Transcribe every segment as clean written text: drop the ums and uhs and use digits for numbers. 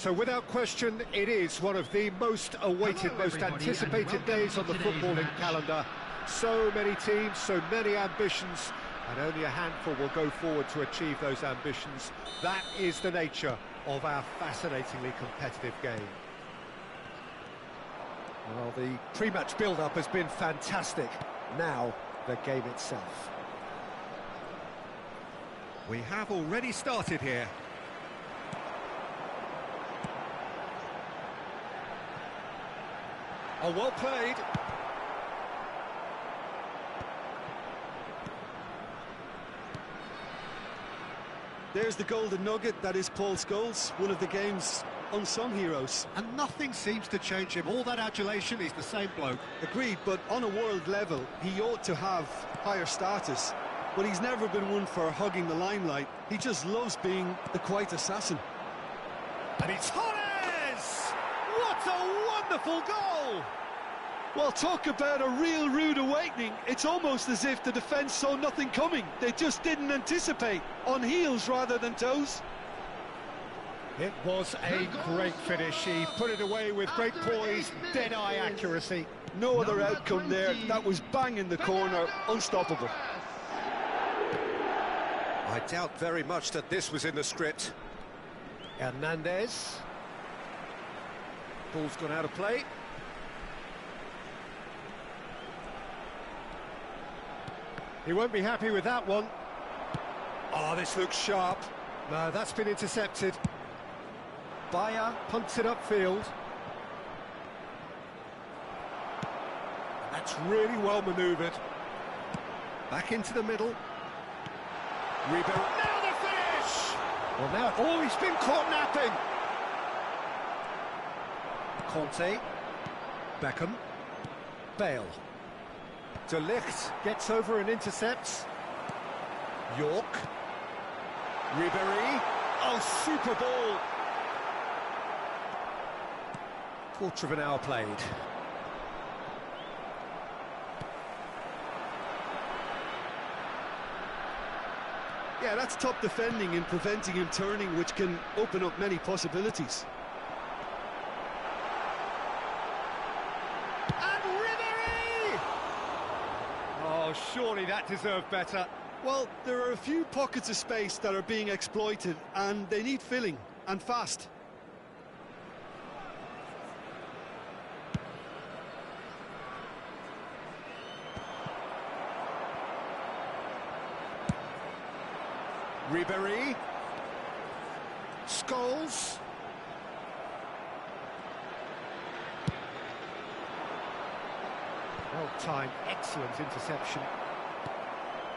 So without question, it is one of the most awaited, most anticipated days on the footballing calendar. So many teams, so many ambitions, and only a handful will go forward to achieve those ambitions. That is the nature of our fascinatingly competitive game. Well, the pre-match build-up has been fantastic. Now, the game itself. We have already started here. Oh, well played. There's the golden nugget, that is Paul Scholes, one of the game's unsung heroes. And nothing seems to change him. All that adulation, he's the same bloke. Agreed, but on a world level, he ought to have higher status. But he's never been one for hugging the limelight. He just loves being the quiet assassin. And it's Torres! What a wonderful goal! Well, talk about a real rude awakening. It's almost as if the defence saw nothing coming. They just didn't anticipate, on heels rather than toes. It was a great finish. He put it away with great poise, dead-eye accuracy. No other outcome there. That was bang in the corner, unstoppable. I doubt very much that this was in the script. Hernandez. Ball's gone out of play. He won't be happy with that one. Oh, this looks sharp. No, that's been intercepted. Bayer punts it upfield. That's really well manoeuvred. Back into the middle. Ribeiro. Now the finish! Well, now, oh, he's been caught napping. Conte. Beckham. Bale. De Ligt gets over and intercepts. York. Ribéry. Oh, super ball. Quarter of an hour played. Yeah, that's top defending and preventing him turning, which can open up many possibilities. And Ribéry! Oh, surely that deserved better. Well, there are a few pockets of space that are being exploited, and they need filling, and fast. Ribéry. Scholes. Well timed, excellent interception.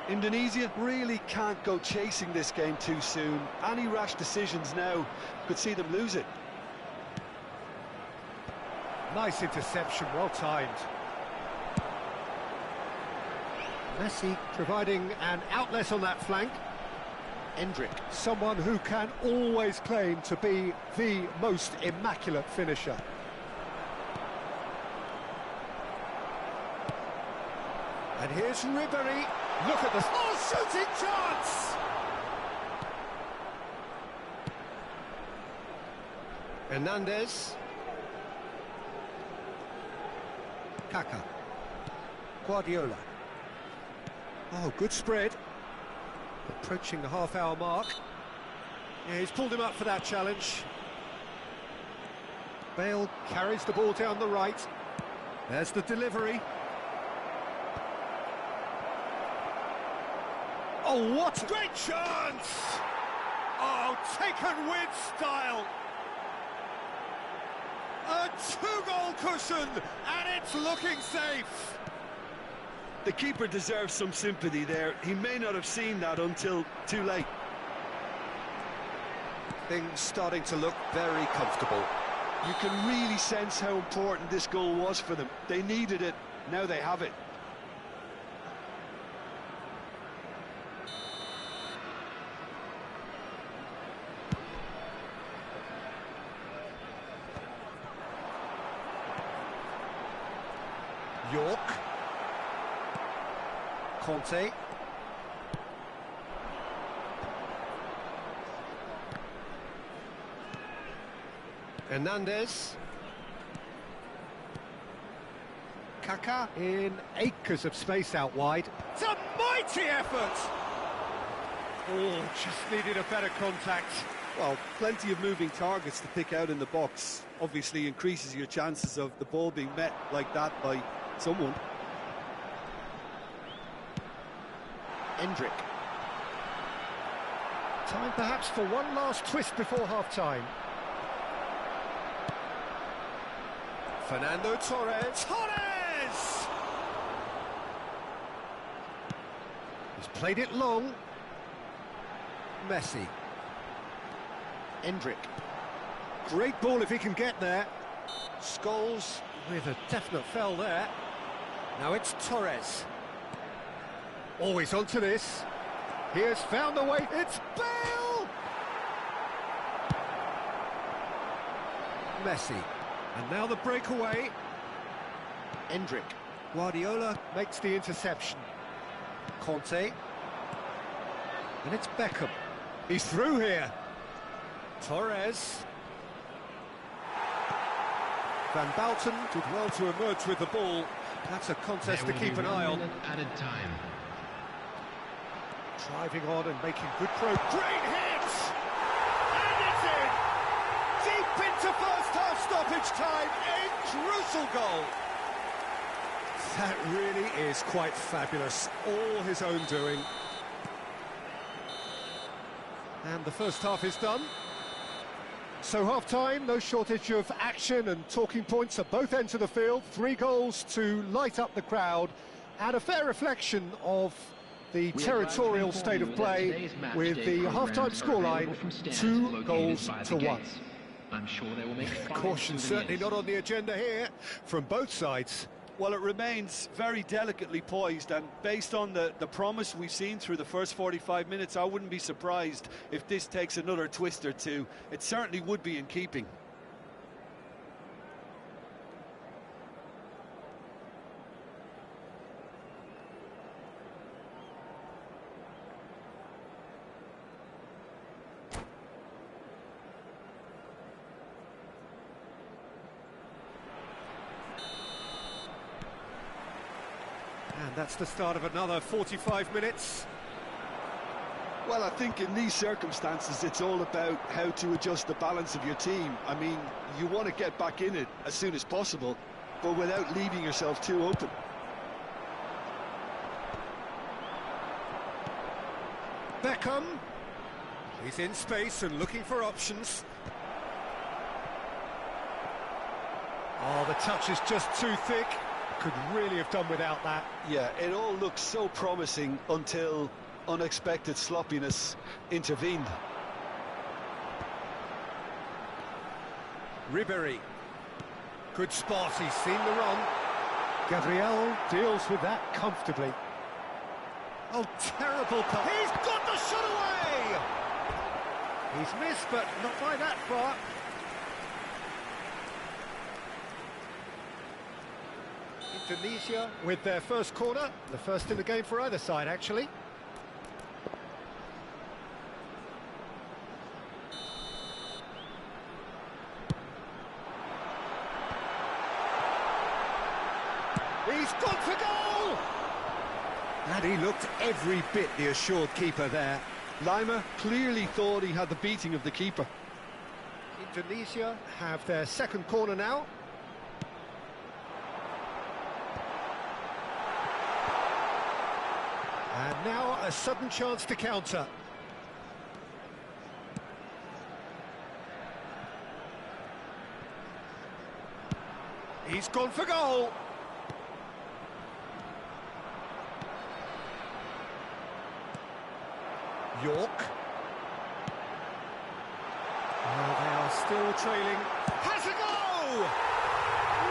Indonesia really can't go chasing this game too soon. Any rash decisions now could see them lose it. Nice interception, well timed. Messi providing an outlet on that flank. Endrick, someone who can always claim to be the most immaculate finisher. And here's Ribéry. Look at this. Oh, shooting chance! Hernandez. Kaká. Guardiola. Oh, good spread. Approaching the half-hour mark. Yeah, he's pulled him up for that challenge. Bale carries the ball down the right. There's the delivery. Oh, what a great chance! Oh, taken with style. A two-goal cushion, and it's looking safe. The keeper deserves some sympathy there. He may not have seen that until too late. Things starting to look very comfortable. You can really sense how important this goal was for them. They needed it, now they have it. York. Conte. Hernandez. Kaká in acres of space out wide. It's a mighty effort! Oh, just needed a better contact. Well, plenty of moving targets to pick out in the box. Obviously increases your chances of the ball being met like that by someone. Endrick. Time perhaps for one last twist before half-time. Fernando Torres. Torres! He's played it long. Messi. Endrick. Great ball if he can get there. Scholes with a definite fell there. Now it's Torres. Always onto this. He has found the way. It's Bale! Messi. And now the breakaway. Endrick. Guardiola makes the interception. Conte. And it's Beckham. He's through here. Torres. Van Balten did well to emerge with the ball. That's a contest to keep an eye on. Added time. Driving on and making good progress. Great hit! And it's in! Deep into first half stoppage time. A crucial goal. That really is quite fabulous. All his own doing. And the first half is done. So half-time, no shortage of action and talking points at both ends of the field. 3 goals to light up the crowd, and a fair reflection of the territorial state of play, with the half-time scoreline 2 goals to 1. I'm sure they will make Caution certainly not on the agenda here from both sides. Well, it remains very delicately poised, and based on the promise we've seen through the first 45 minutes, I wouldn't be surprised if this takes another twist or two. It certainly would be in keeping. And that's the start of another 45 minutes. Well, I think in these circumstances, it's all about how to adjust the balance of your team. I mean, you want to get back in it as soon as possible, but without leaving yourself too open. Beckham. He's in space and looking for options. Oh, the touch is just too thick. Could really have done without that. Yeah, it all looks so promising until unexpected sloppiness intervened. Ribéry. Good spot, he's seen the run. Gabriel deals with that comfortably. Oh, terrible pass. He's got the shot away! He's missed, but not by that far. Tunisia with their first corner, the first in the game for either side, actually. He's gone for goal! And he looked every bit the assured keeper there. Lima clearly thought he had the beating of the keeper. Indonesia have their second corner now. And now a sudden chance to counter. He's gone for goal. York. Oh, they are still trailing. Has a goal!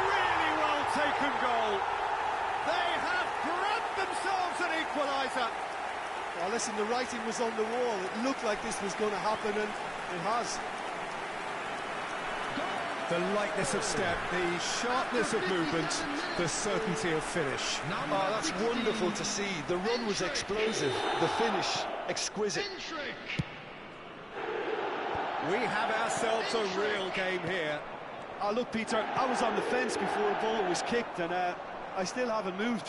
Really well taken goal. They have grabbed themselves an equaliser. Well, listen, the writing was on the wall. It looked like this was going to happen, and it has. The lightness of step, the sharpness of movement, the certainty of finish. Oh, that's wonderful to see. The run was explosive, the finish exquisite. We have ourselves a real game here. Look, Peter, I was on the fence before a ball was kicked, and I still haven't moved.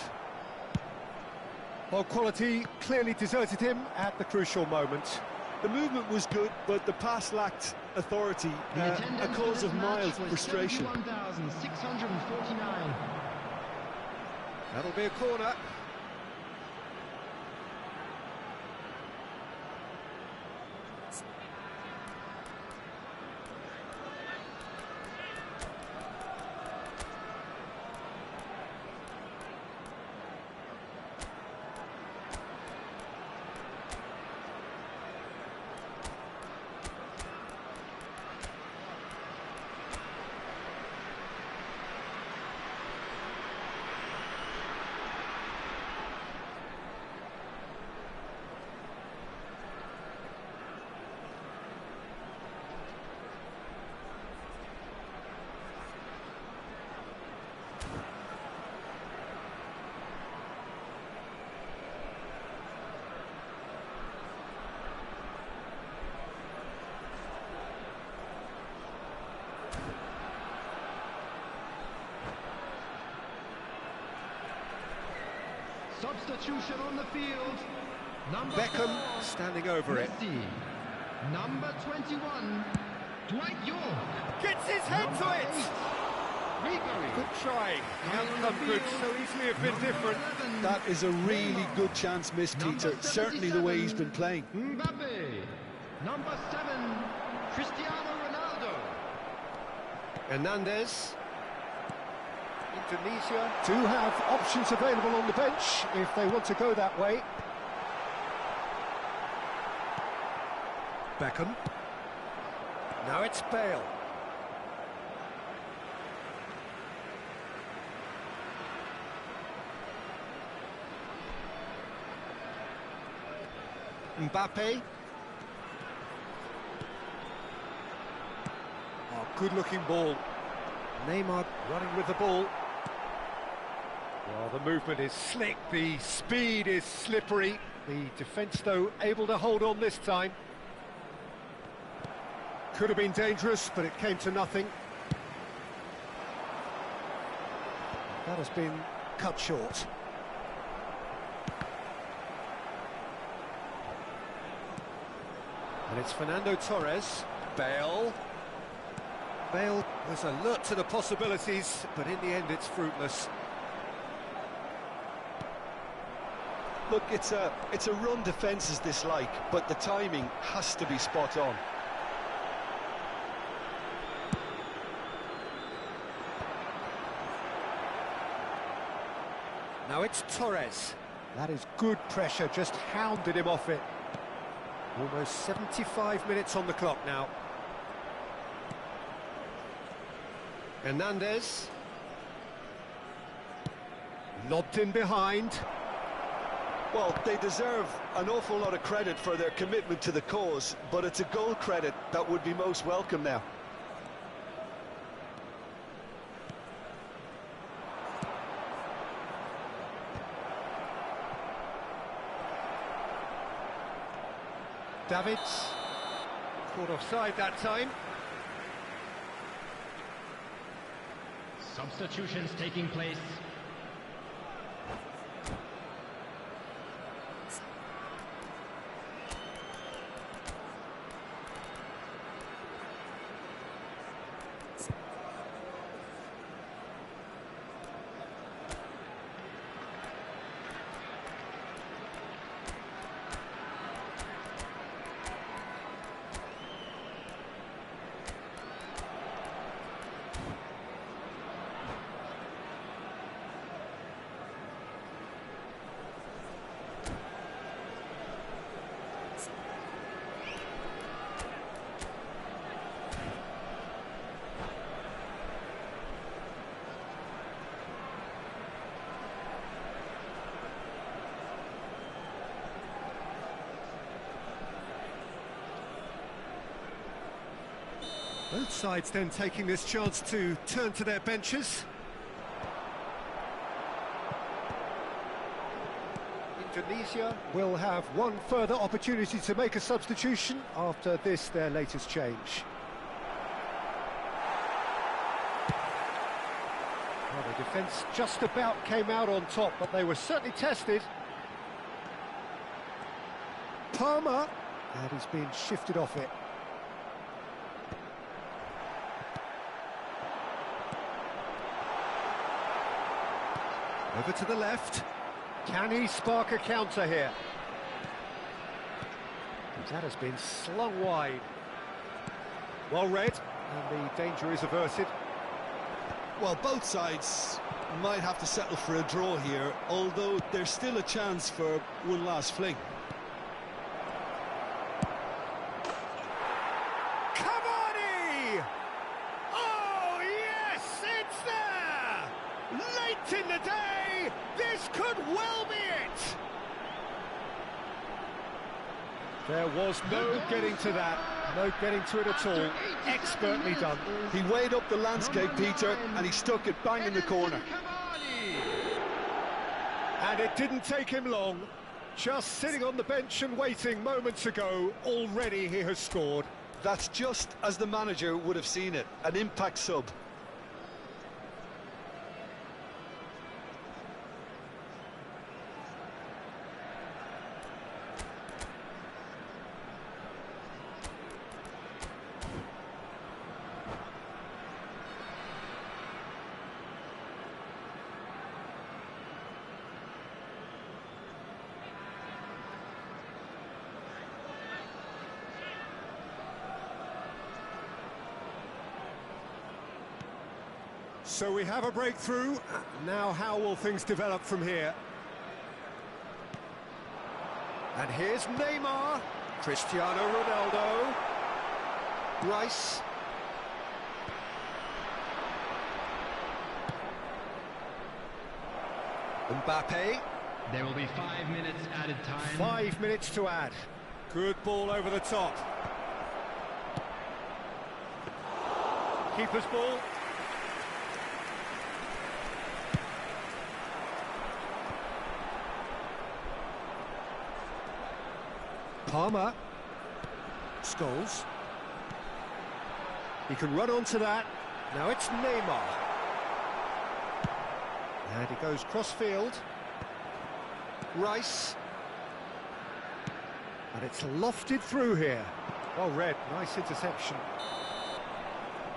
Well, quality clearly deserted him at the crucial moment. The movement was good, but the pass lacked authority, a cause of mild frustration. 71,649. That'll be a corner. Substitution on the field. Number Beckham 4, standing over it. Messi. Number 21, Dwight York. Gets his head Number to it! 8, Ribery. Good try. The outcome could so easily have been different. 11, That is a really good chance missed, Peter. Certainly the way he's been playing. Mbappe. Number 7, Cristiano Ronaldo. Hernandez. Indonesia do have options available on the bench if they want to go that way. Beckham. Now it's Bale. Mbappe. Oh, good-looking ball. Neymar running with the ball. Well, the movement is slick, the speed is slippery. The defence, though, able to hold on this time. Could have been dangerous, but it came to nothing. That has been cut short. And it's Fernando Torres. Bale. Bale was alert to the possibilities, but in the end it's fruitless. Look, it's a run defence is dislike, but the timing has to be spot on. Now it's Torres. That is good pressure, just hounded him off it. Almost 75 minutes on the clock now. Hernandez. Lobbed in behind. Well, they deserve an awful lot of credit for their commitment to the cause, but it's a goal credit that would be most welcome now. Davids. Caught offside that time. Substitutions taking place. Both sides then taking this chance to turn to their benches. Indonesia will have one further opportunity to make a substitution after this, their latest change. The defence just about came out on top, but they were certainly tested. Palmer, and he's been shifted off it. Over to the left. Can he spark a counter here? That has been slung wide. Well read, and the danger is averted. Well, both sides might have to settle for a draw here, although there's still a chance for one last fling. Cavani! Oh, yes, it's there! Late in the day, this could well be it! There was no getting to that, no getting to it at all. Expertly done. He weighed up the landscape, Peter, and he stuck it bang in the corner. And it didn't take him long. Just sitting on the bench and waiting moments ago, already he has scored. That's just as the manager would have seen it, an impact sub. So we have a breakthrough. Now how will things develop from here? And here's Neymar, Cristiano Ronaldo, Rice. Mbappe. There will be 5 minutes added time. 5 minutes to add. Good ball over the top. Keeper's ball. Palmer. Scholes. He can run onto that. Now it's Neymar. And he goes cross-field. Rice. And it's lofted through here. Well read, nice interception.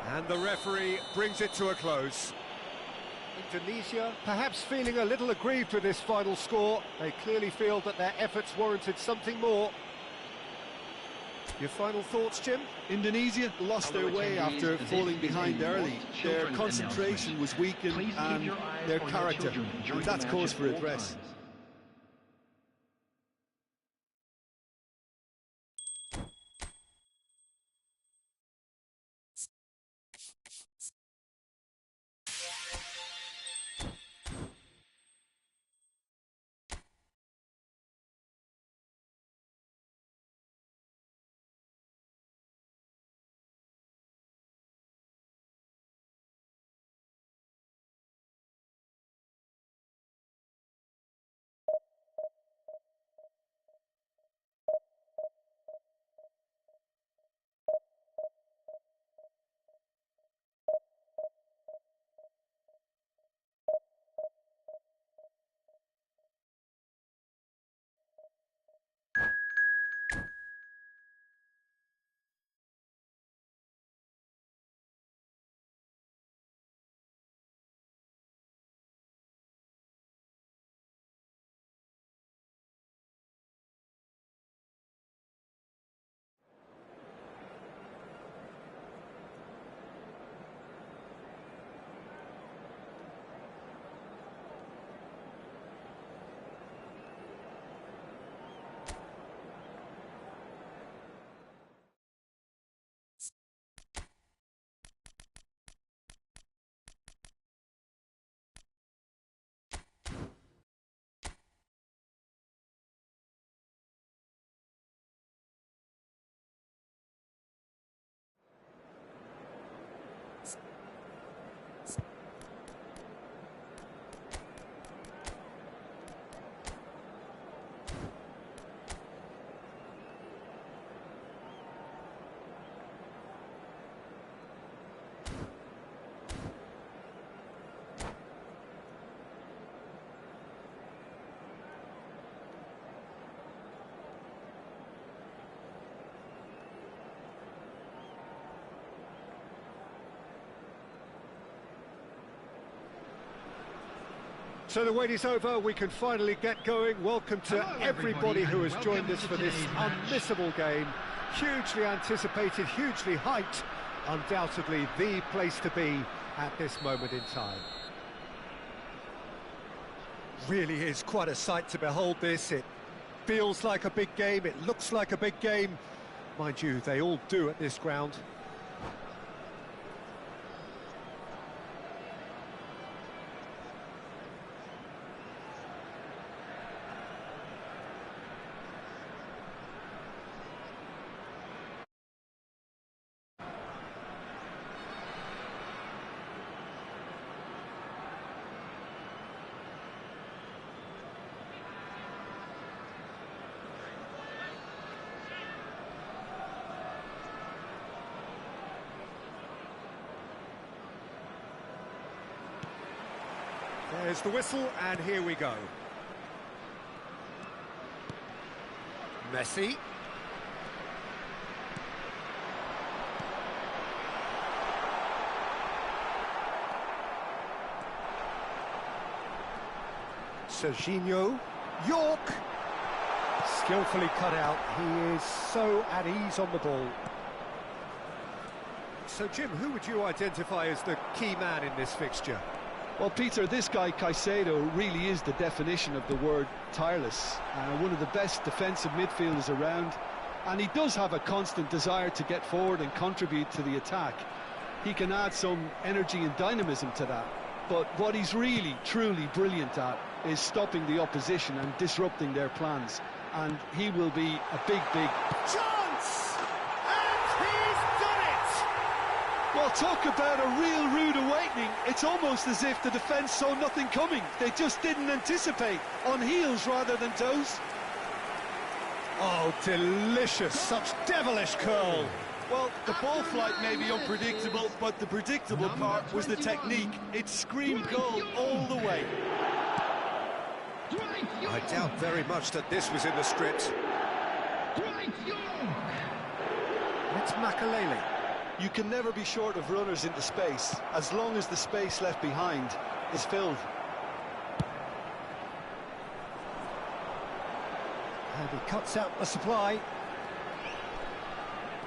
And the referee brings it to a close. Indonesia perhaps feeling a little aggrieved with this final score. They clearly feel that their efforts warranted something more. Your final thoughts, Jim? Indonesia lost their way after falling behind early. Their concentration was weakened and their character, and that's cause for address. So the wait is over, we can finally get going. Welcome to Hello, everybody who has welcome joined us to for this today's match. unmissable game. Hugely anticipated, hugely hyped. Undoubtedly the place to be at this moment in time. Really is quite a sight to behold this. It feels like a big game, it looks like a big game. Mind you, they all do at this ground. There's the whistle, and here we go. Messi. Serginho. York. Skillfully cut out. He is so at ease on the ball. So, Jim, who would you identify as the key man in this fixture? Well, Peter, this guy Caicedo really is the definition of the word tireless. One of the best defensive midfielders around, and he does have a constant desire to get forward and contribute to the attack. He can add some energy and dynamism to that, but what he's really, truly brilliant at is stopping the opposition and disrupting their plans, and he will be a big Chance! And he's done it! Well, talk about a real rude awakening. It's almost as if the defence saw nothing coming. They just didn't anticipate, on heels rather than toes. Oh, delicious, such devilish curl. Well, the ball flight may be unpredictable, but the predictable part was the technique. It screamed goal all the way. I doubt very much that this was in the script. It's Makalele. You can never be short of runners into space, as long as the space left behind is filled. And he cuts out the supply.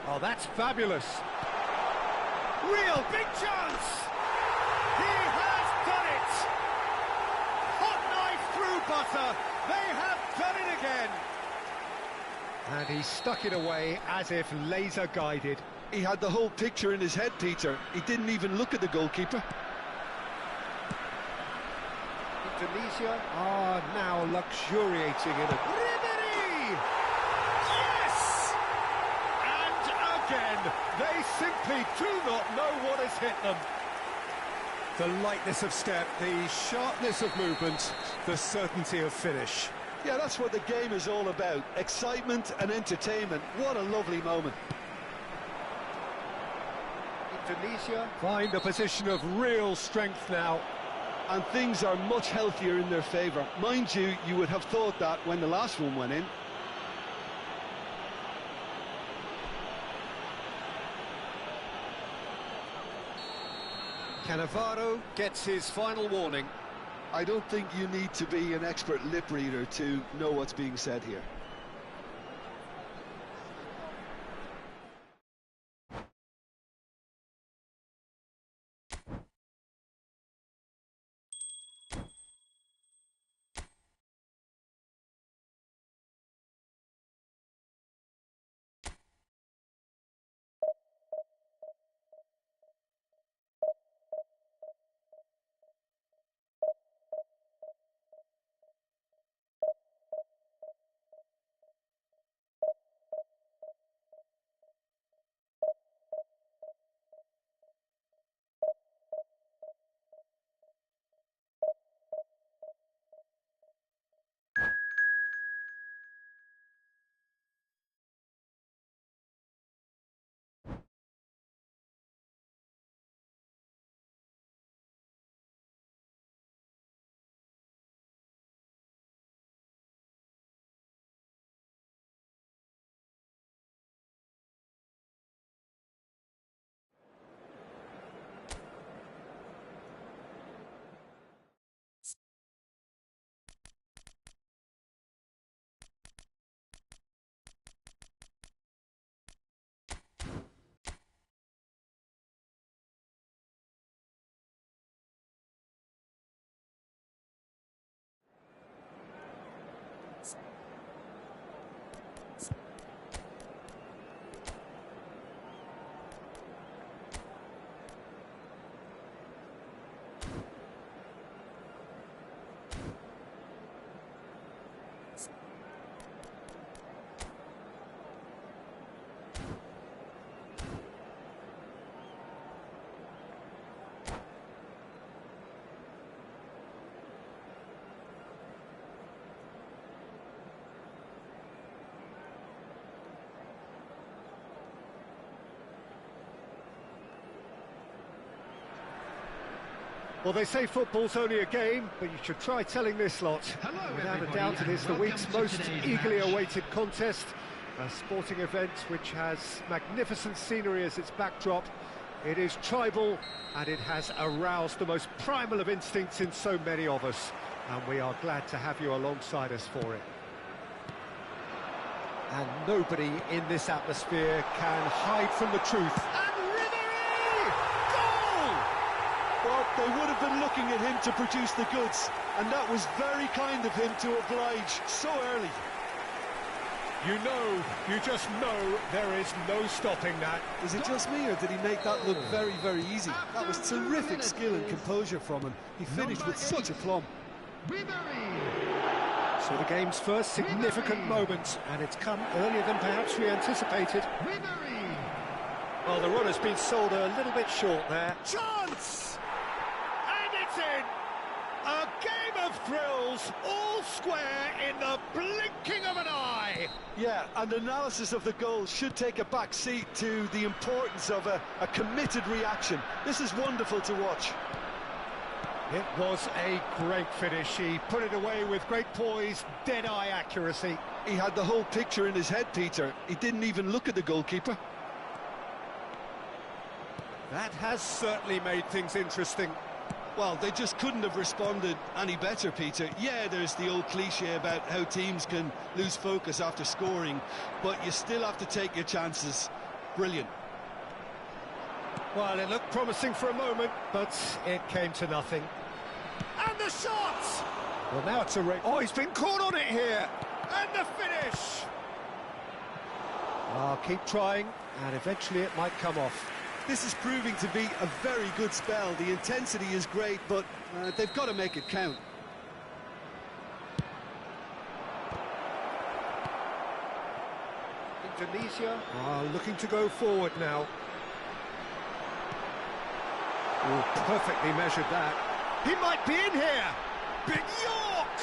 Oh, that's fabulous. Real big chance! He has done it! Hot knife through butter. They have done it again. And he stuck it away as if laser guided. He had the whole picture in his head, Peter. He didn't even look at the goalkeeper. Indonesia are now luxuriating in it. Ribéry! Yes! And again, they simply do not know what has hit them. The lightness of step, the sharpness of movement, the certainty of finish. Yeah, that's what the game is all about. Excitement and entertainment. What a lovely moment. Indonesia find a position of real strength now. And things are much healthier in their favour. Mind you, you would have thought that when the last one went in. Cannavaro gets his final warning. I don't think you need to be an expert lip reader to know what's being said here. Well, they say football's only a game, but you should try telling this lot. Hello, Without a everybody, doubt, it is the and week's welcome to most today's eagerly match. awaited contest. A sporting event which has magnificent scenery as its backdrop. It is tribal, and it has aroused the most primal of instincts in so many of us. And we are glad to have you alongside us for it. And nobody in this atmosphere can hide from the truth. And Ribéry! Goal! Well, they would have been looking at him to produce the goods, and that was very kind of him to oblige so early. You just know there is no stopping that. Is it just me, or did he make that look very, very easy? That was terrific skill and composure from him. He finished with such aplomb. Ribéry! So the game's first significant moment, and it's come earlier than perhaps we anticipated. Ribéry! Well, the run has been sold a little bit short there. Chance! And it's in! A game of thrills, all square in the blinking of an eye! Yeah, and analysis of the goal should take a back seat to the importance of a committed reaction. This is wonderful to watch. It was a great finish. He put it away with great poise, dead-eye accuracy. He had the whole picture in his head, Peter. He didn't even look at the goalkeeper. That has certainly made things interesting. Well, they just couldn't have responded any better, Peter. Yeah, there's the old cliche about how teams can lose focus after scoring, but you still have to take your chances. Brilliant. Well, it looked promising for a moment, but it came to nothing. And the shot! Well, now it's a race. Oh, he's been caught on it here! And the finish! I'll keep trying, and eventually it might come off. This is proving to be a very good spell. The intensity is great, but they've got to make it count. Indonesia are looking to go forward now. Oh, perfectly measured that. He might be in here! Big York!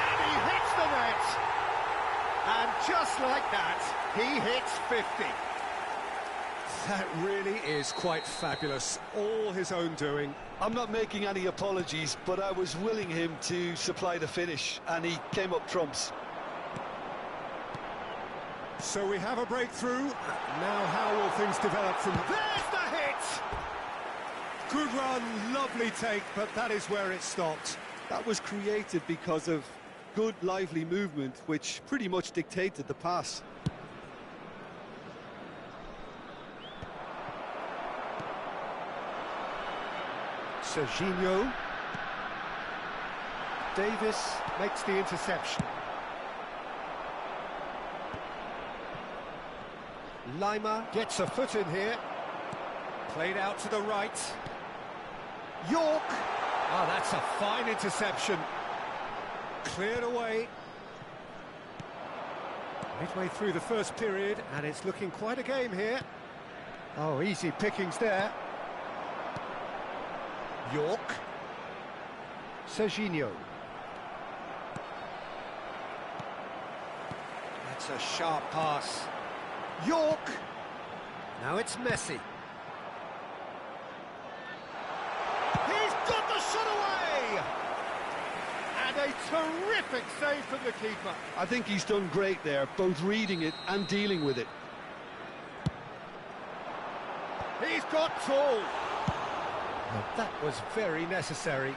And he hits the net! And just like that, he hits 50. That really is quite fabulous. All his own doing. I'm not making any apologies, but I was willing him to supply the finish, and he came up trumps. So we have a breakthrough. Now how will things develop from... There's the hit! Good run, lovely take, but that is where it stopped. That was created because of good, lively movement, which pretty much dictated the pass. Serginho. Davis makes the interception. Lima gets a foot in here. Played out to the right. York. Oh, that's a fine interception. Cleared away. Midway through the first period, and it's looking quite a game here. Oh, easy pickings there. York. Serginho. That's a sharp pass. York. Now it's Messi. He's got the shot away! And a terrific save from the keeper. I think he's done great there, both reading it and dealing with it. He's got tall. Well, that was very necessary.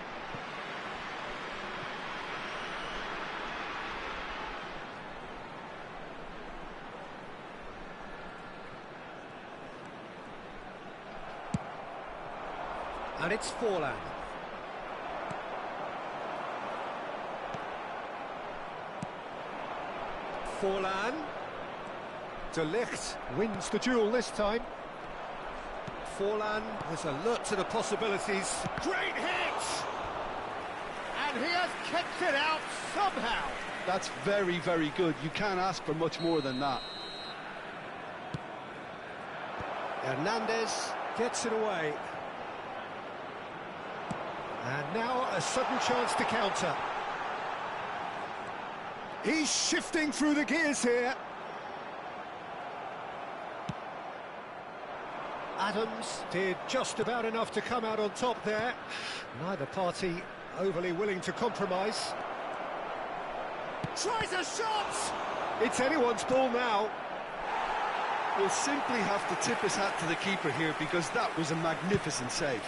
And it's Forlan. Forlan. De Ligt wins the duel this time. Forlan is alert to the possibilities. Great hit! And he has kept it out somehow. That's very, very good. You can't ask for much more than that. Hernandez gets it away. And now a sudden chance to counter. He's shifting through the gears here. Adams did just about enough to come out on top there. Neither party overly willing to compromise. Tries a shot! It's anyone's ball now. We'll simply have to tip his hat to the keeper here because that was a magnificent save.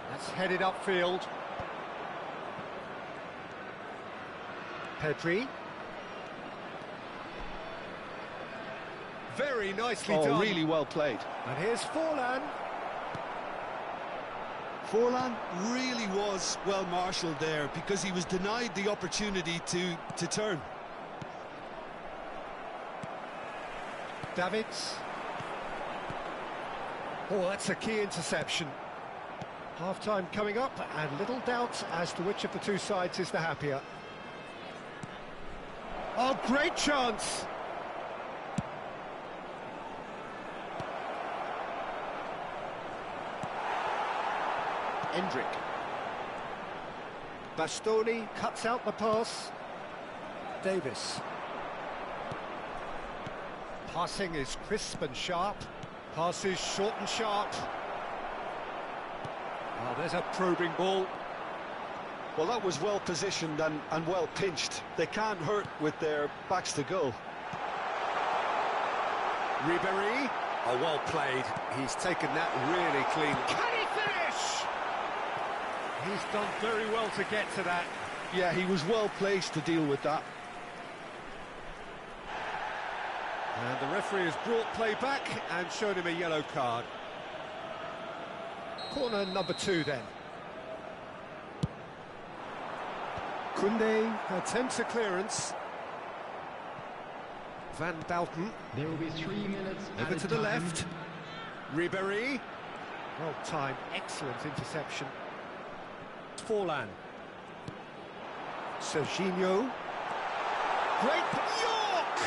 That's headed upfield. Pedri. Very nicely done. Really well played. And here's Forlan. Forlan really was well marshalled there because he was denied the opportunity to turn. Davids. Oh, that's a key interception. Half-time coming up, and little doubt as to which of the two sides is the happier. Oh, great chance! Endrick. Bastoni cuts out the pass. Davis. Passing is crisp and sharp. Passes short and sharp. Oh, there's a probing ball. Well, that was well positioned and well pinched. They can't hurt with their backs to goal. Ribéry. Oh, well played. He's taken that really clean. Can he finish? He's done very well to get to that. Yeah, he was well placed to deal with that. And the referee has brought play back and shown him a yellow card. Corner number 2 then. Koundé attempts a clearance. Van Bouten. There will be 3 minutes Over to the time. left. Ribéry. Well timed, excellent interception. Forlan. Serginho. Great York!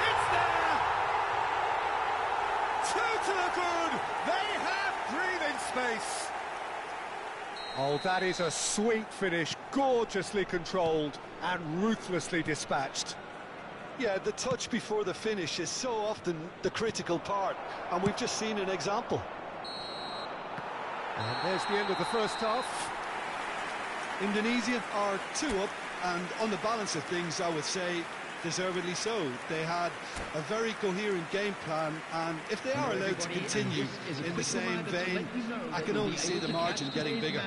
It's there! 2 to the good! They have breathing space! Oh, that is a sweet finish, gorgeously controlled and ruthlessly dispatched. Yeah, the touch before the finish is so often the critical part, and we've just seen an example. And there's the end of the first half. Indonesia are 2 up, and on the balance of things, I would say deservedly so. They had a very coherent game plan, and if they are allowed to continue in the same vein, I can only see the margin getting bigger.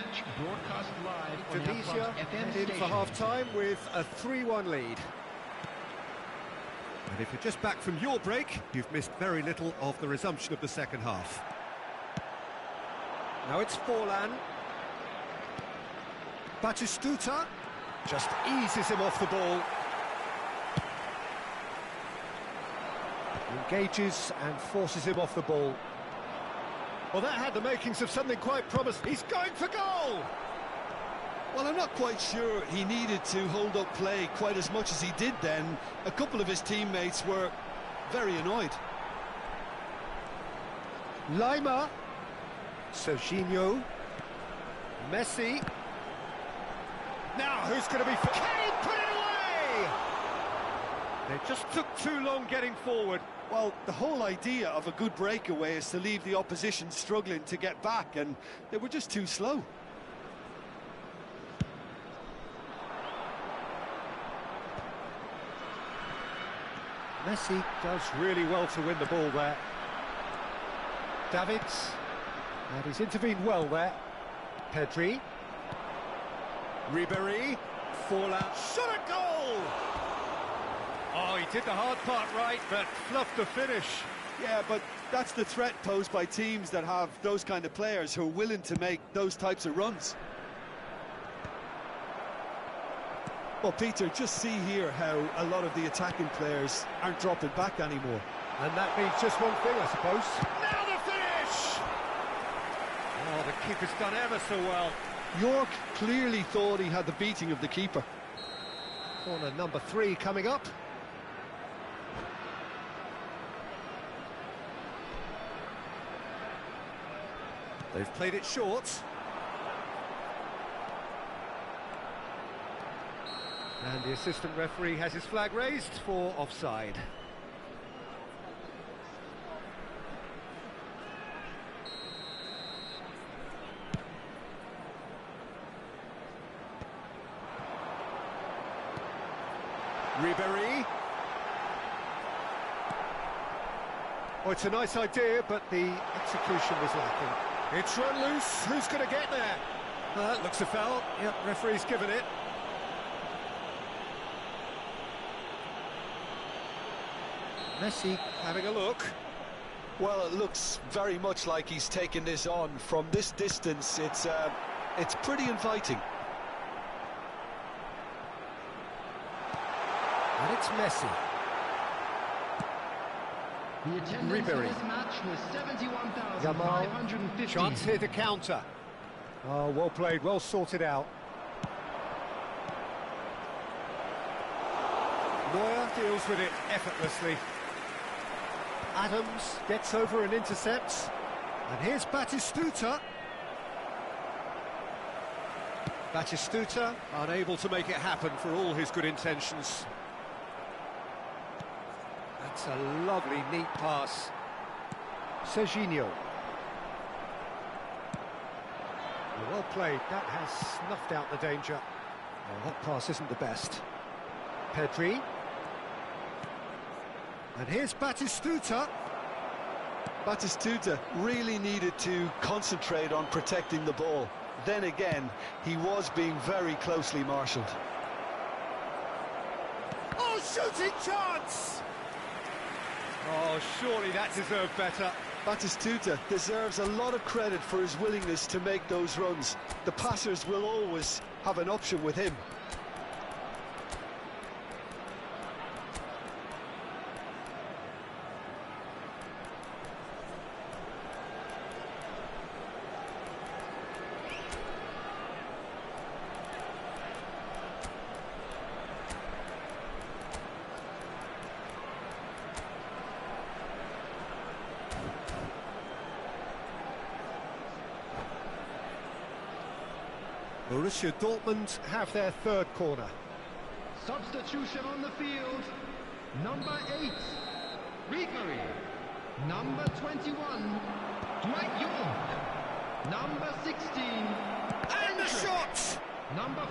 Divisi in for half-time with a 3-1 lead. And if you're just back from your break, you've missed very little of the resumption of the second half. Now it's Forlan. Batistuta just eases him off the ball. Engages and forces him off the ball. Well, that had the makings of something quite promising. He's going for goal! Well, I'm not quite sure he needed to hold up play quite as much as he did then. A couple of his teammates were very annoyed. Lima. Serginho. Messi. Now, who's going to be... Can he put it away? They just took too long getting forward. Well, the whole idea of a good breakaway is to leave the opposition struggling to get back, and they were just too slow. Messi does really well to win the ball there. Davids. And he's intervened well there. Pedri. Ribéry. Forlan. Shot a goal! Oh, he did the hard part right, but fluffed the finish. Yeah, but that's the threat posed by teams that have those kind of players who are willing to make those types of runs. Well, Peter, just see here how a lot of the attacking players aren't dropping back anymore. And that means just one thing, I suppose. Now the finish! Oh, the keeper's done ever so well. York clearly thought he had the beating of the keeper. Corner number 3 coming up. They've played it short. And the assistant referee has his flag raised for offside. Ribéry. Oh, it's a nice idea, but the execution was lacking. It's run loose. Who's going to get there? That looks a foul. Yep, referee's given it. Messi having a look. Well, it looks very much like he's taken this on. From this distance, it's pretty inviting. And it's Messi. The attendance Ribéry. for this match was 71,550. Chance here to counter. Oh, well played, well sorted out. Neuer deals with it effortlessly. Adams gets over and intercepts. And here's Batistuta. Batistuta unable to make it happen for all his good intentions. That's a lovely, neat pass. Serginho. Well played, that has snuffed out the danger. Oh, that pass isn't the best. Pedri. And here's Batistuta. Batistuta really needed to concentrate on protecting the ball. Then again, he was being very closely marshalled. Oh, shooting chance! Oh, surely that deserved better. Batistuta deserves a lot of credit for his willingness to make those runs. The passers will always have an option with him. Borussia Dortmund have their third corner. Substitution on the field. Number 8, Ribéry. Number 21, Dwight York. Number 16, And the shot! Number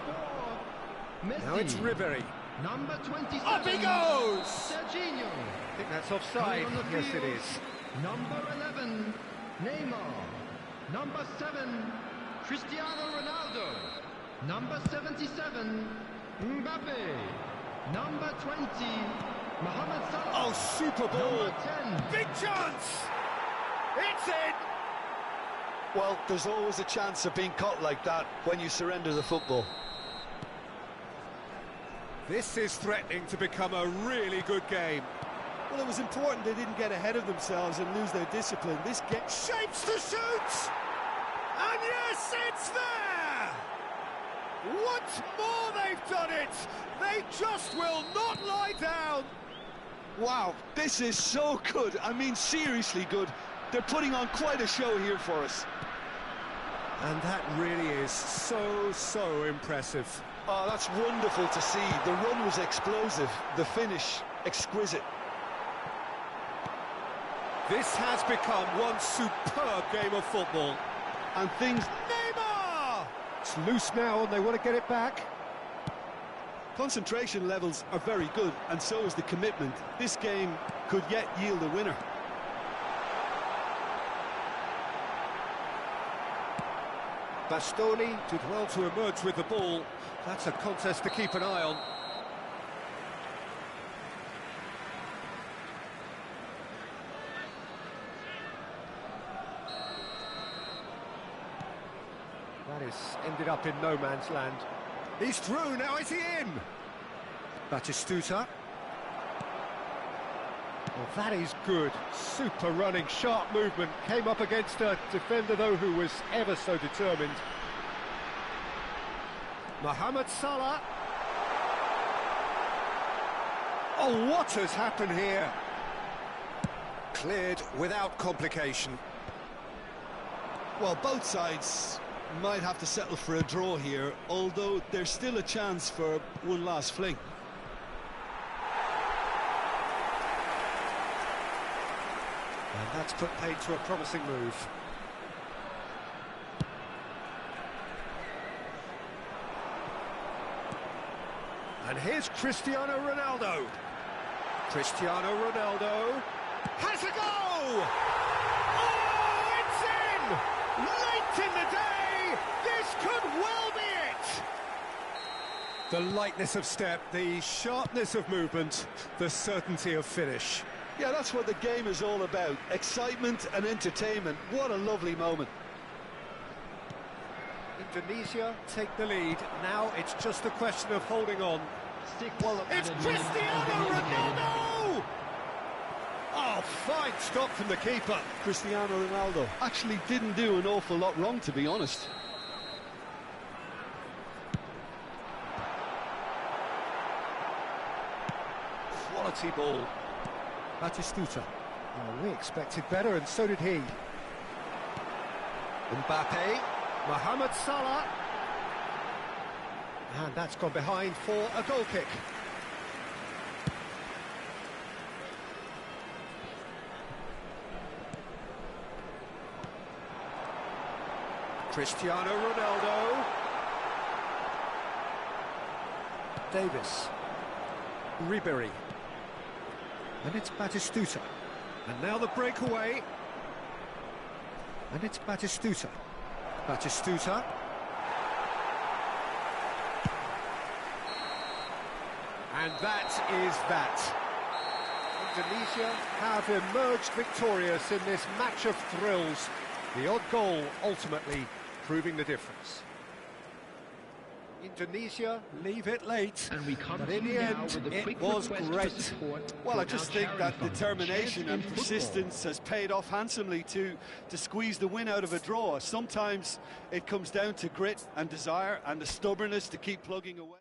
4, Messi. Now it's Ribéry. Number 27, Up he goes! Serginho. I think that's offside. Coming on the Yes, it field, is. Number 11, Neymar. Number 7, Cristiano Ronaldo. Number 77, Mbappe. Number 20, Mohamed Salah. Oh, super ball! Number 10, Big chance! It's in! Well, there's always a chance of being caught like that when you surrender the football. This is threatening to become a really good game. Well, it was important they didn't get ahead of themselves and lose their discipline. This game Shapes to shoot! And yes, it's there! Once more they've done it! They just will not lie down! Wow, this is so good. I mean, seriously good. They're putting on quite a show here for us. And that really is so impressive. Oh, that's wonderful to see. The run was explosive, the finish exquisite. This has become one superb game of football. And things... Neymar! It's loose now and they want to get it back. concentration levels are very good, and so is the commitment. This game could yet yield a winner. Bastoni did well to emerge with the ball. That's a contest to keep an eye on. That is ended up in no man's land. He's through, now is he in? Batistuta. Well, that is good. Super running, sharp movement. Came up against a defender, though, who was ever so determined. Mohamed Salah. Oh, what has happened here? Cleared without complication. Well, both sides might have to settle for a draw here, although there's still a chance for one last fling. And that's put paid to a promising move. And here's Cristiano Ronaldo. Cristiano Ronaldo has a goal! Oh, it's in! Late in the day, this could well be it! The lightness of step, the sharpness of movement, the certainty of finish. Yeah, that's what the game is all about. Excitement and entertainment. What a lovely moment. Indonesia take the lead. Now it's just a question of holding on. It's Cristiano Ronaldo! Oh, fine stop from the keeper. Cristiano Ronaldo actually didn't do an awful lot wrong, to be honest. Quality ball. Batistuta. Oh, we expected better, and so did he. Mbappe. Mohamed Salah. And that's gone behind for a goal kick. Cristiano Ronaldo. Davis. Ribery. And it's Batistuta. And now the breakaway. And it's Batistuta. Batistuta. And that is that. Indonesia have emerged victorious in this match of thrills. The odd goal ultimately proving the difference. Indonesia leave it late, And we come but to in you the now end, with a it quick was request for great. support Well, for I just our think charity that fund, determination Champions and Football. persistence has paid off handsomely to squeeze the win out of a draw. Sometimes it comes down to grit and desire and the stubbornness to keep plugging away.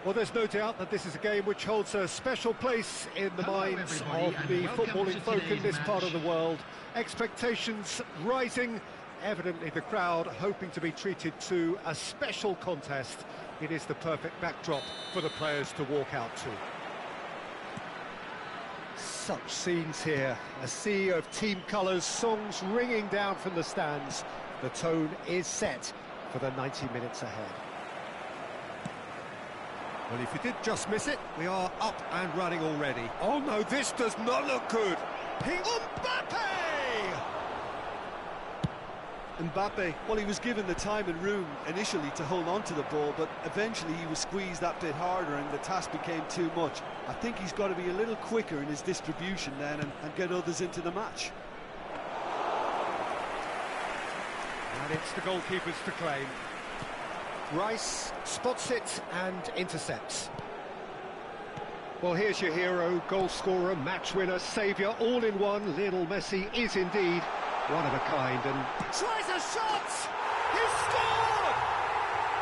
Well, there's no doubt that this is a game which holds a special place in the minds of the footballing folk in this part of the world. Expectations rising, evidently the crowd hoping to be treated to a special contest. It is the perfect backdrop for the players to walk out to. Such scenes here, a sea of team colours, songs ringing down from the stands. The tone is set for the 90 minutes ahead. Well, if you did just miss it, we are up and running already. Oh no, this does not look good. Mbappe! Mbappe, well, he was given the time and room initially to hold on to the ball, but eventually he was squeezed that bit harder and the task became too much. I think he's got to be a little quicker in his distribution then and get others into the match. And it's the goalkeepers to claim. Rice spots it and intercepts. Well, here's your hero, goal scorer, match winner, saviour, all in one. Lionel Messi is indeed one of a kind and tries a shot! He scored!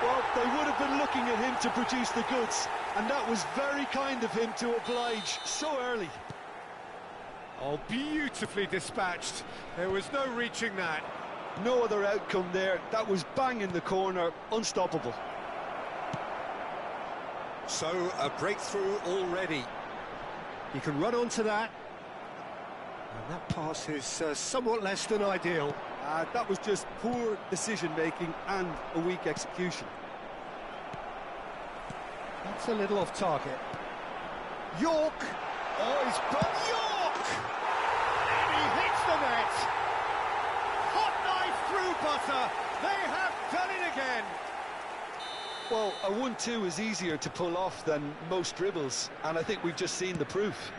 Well, they would have been looking at him to produce the goods, and that was very kind of him to oblige so early. Oh, beautifully dispatched. There was no reaching that. No other outcome there. That was bang in the corner, unstoppable. So, a breakthrough already. He can run onto that. And that pass is somewhat less than ideal. That was just poor decision-making and a weak execution. That's a little off target. York! Oh, he's got York! And he hits the net! Hot knife through butter! They have done it again! Well, a 1-2 is easier to pull off than most dribbles, and I think we've just seen the proof.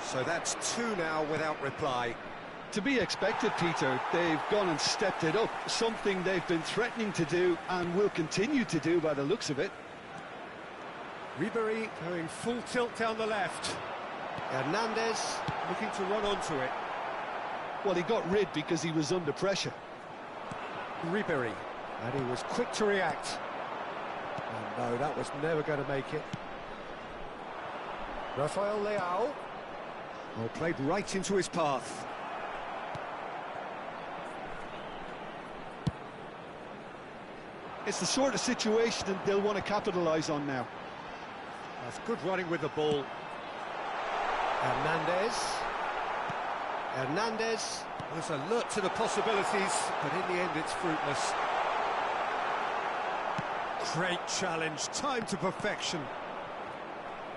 So that's two now without reply. To be expected, Peter. They've gone and stepped it up, something they've been threatening to do and will continue to do by the looks of it. Ribery going full tilt down the left. Hernandez looking to run onto it. Well, he got rid because he was under pressure. Ribery, and he was quick to react. And no, that was never going to make it. Rafael Leao. Well, played right into his path. It's the sort of situation that they'll want to capitalise on now. That's good running with the ball. Hernandez was alert to the possibilities, but in the end it's fruitless. Great challenge, time to perfection.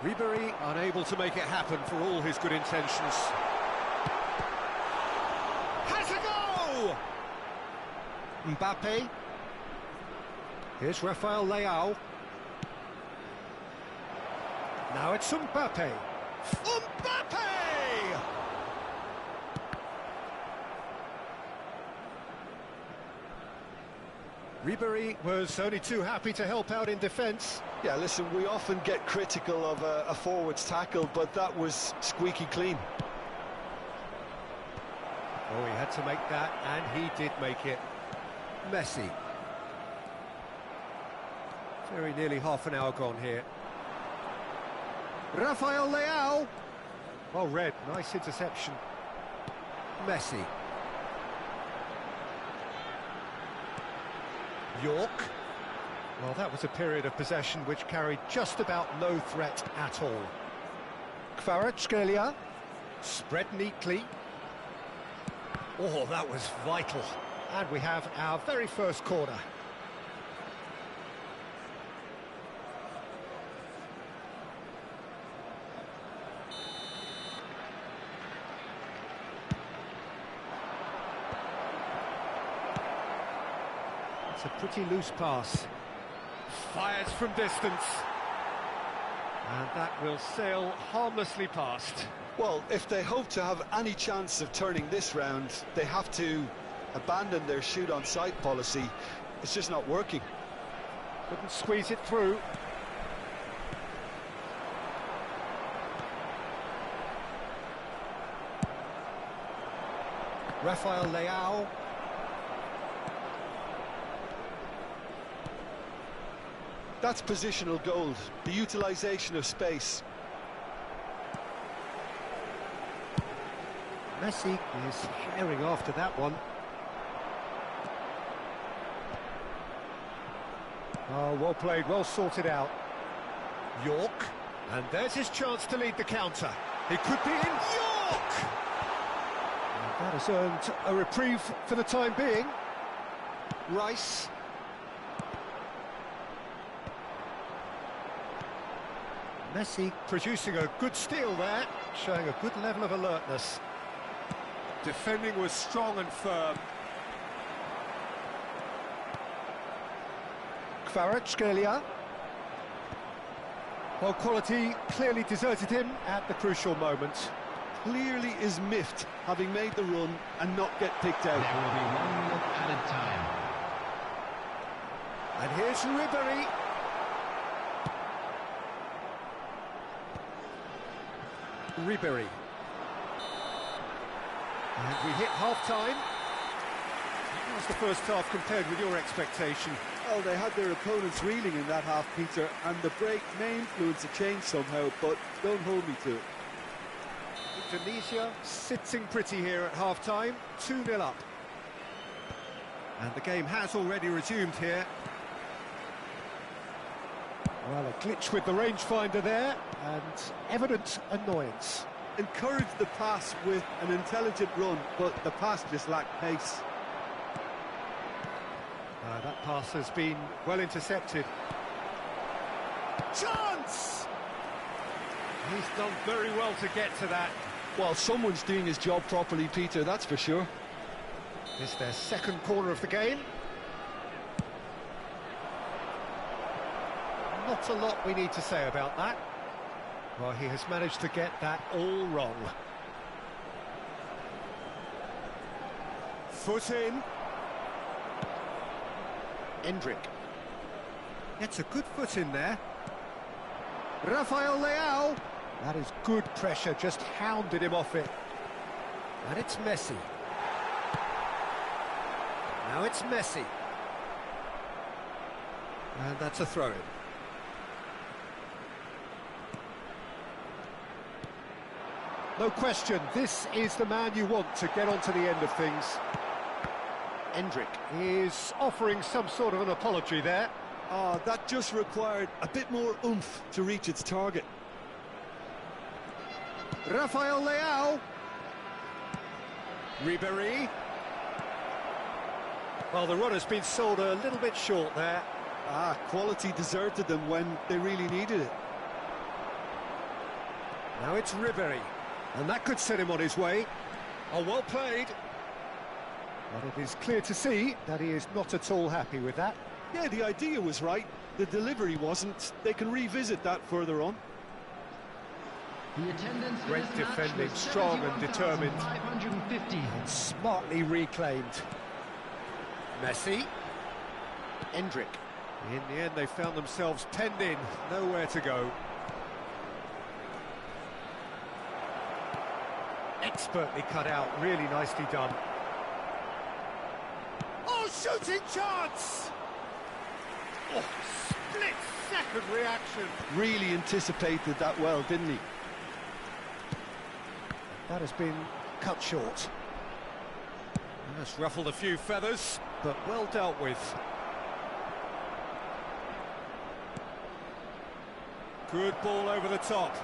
Ribery unable to make it happen for all his good intentions. Has a go! Mbappe. Here's Rafael Leao. Now it's Mbappe. Mbappe! Ribery was only too happy to help out in defence. Yeah, listen, we often get critical of a forward's tackle, but that was squeaky clean. Oh, he had to make that, and he did make it. Messi. Very nearly half an hour gone here. Rafael Leao. Well read, nice interception. Messi. York. Well, that was a period of possession which carried just about no threat at all. Kvaratskhelia. Spread neatly. Oh, that was vital. And we have our very first corner. It's a pretty loose pass. Fires from distance. And that will sail harmlessly past. Well, if they hope to have any chance of turning this round, they have to abandon their shoot-on-sight policy. It's just not working. Couldn't squeeze it through. Rafael Leao. That's positional gold, the utilisation of space. Messi is herring after that one. Oh, well played, well sorted out. York, and there's his chance to lead the counter. He could be in. York! And that has earned a reprieve for the time being. Rice. Messi producing a good steal there, showing a good level of alertness. Defending was strong and firm. Kvaratskhelia. Well, quality clearly deserted him at the crucial moment. Clearly is miffed, having made the run and not get picked out. There will be 1 minute added time. And here's Ribéry. Ribéry. And we hit half-time. How was the first half compared with your expectation? Well, they had their opponents reeling in that half, Peter, and the break may influence a change somehow, but don't hold me to it. Indonesia sitting pretty here at half-time, 2-0 up. And the game has already resumed here. Well, a glitch with the rangefinder there, and evident annoyance. Encouraged the pass with an intelligent run, but the pass just lacked pace. That pass has been well intercepted. Chance! He's done very well to get to that. Well, someone's doing his job properly, Peter, that's for sure. It's their second corner of the game. Not a lot we need to say about that. Well, he has managed to get that all wrong. Foot in. Endrick. Gets a good foot in there. Rafael Leao. That is good pressure, just hounded him off it. And it's Messi. Now it's Messi. And that's a throw-in. No question, this is the man you want to get onto the end of things. Endrick is offering some sort of an apology there. Oh, that just required a bit more oomph to reach its target. Rafael Leao. Ribéry. Well, the run has been sold a little bit short there. Quality deserted them when they really needed it. Now it's Ribéry. And that could set him on his way. Oh, well played. But it is clear to see that he is not at all happy with that. Yeah, the idea was right. The delivery wasn't. They can revisit that further on. The attendance for Great this match defending, was strong and determined. 71,550. And smartly reclaimed. Messi. Endrick. In the end, they found themselves penned in. Nowhere to go. Expertly cut out, really nicely done. Oh, shooting chance! Oh, split-second reaction. Really anticipated that well, didn't he? That has been cut short. That's ruffled a few feathers, but well dealt with. Good ball over the top.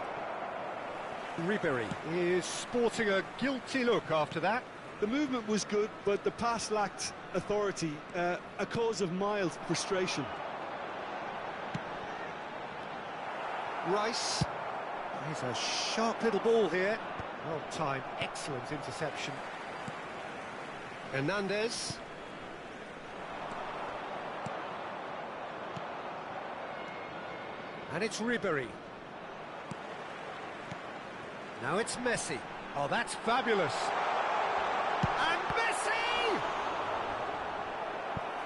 Ribéry is sporting a guilty look after that. The movement was good, but the pass lacked authority, a cause of mild frustration. Rice. He's a sharp little ball here. Well timed, excellent interception. Hernandez. And it's Ribéry. Now it's Messi. Oh, that's fabulous. And Messi!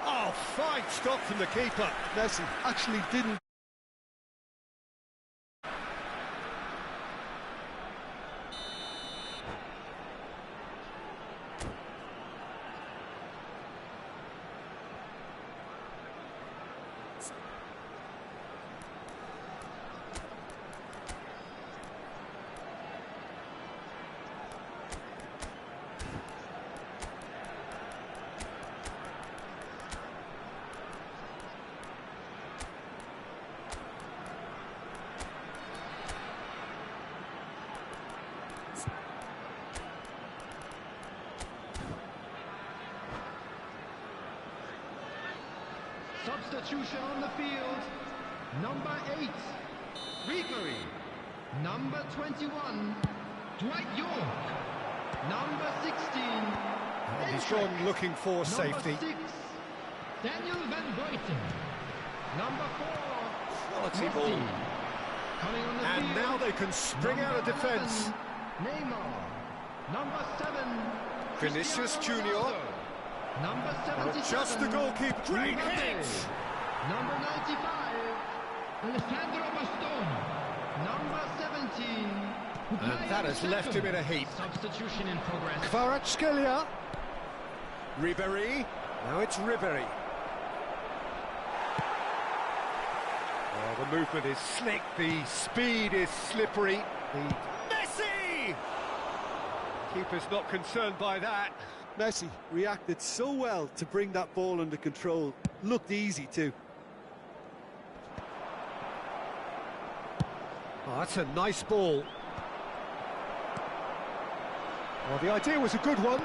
Oh, fine stop from the keeper. Messi actually didn't. Substitution on the field. Number 8, Ribery. Number 21, Dwight York. Number 16, And he's gone looking for safety. Number 6, Daniel Van Buiten. Number 4, Quality Messi. ball. Coming on the And field, now they can spring out of number defence. 11, Neymar. Number 7, Vinicius Cristiano Junior. Ronaldo. Number 77, Just the goalkeeper. Great Mbappe. hit! Number 95, Alessandro Bastoni. Number 17, And that has left him in a heap. Substitution in progress. Kvaratskhelia. Ribery. Now it's Ribery. Oh, the movement is slick, the speed is slippery. Messi! Keeper's not concerned by that. Messi reacted so well to bring that ball under control. Looked easy too. Oh, that's a nice ball. Well, the idea was a good one.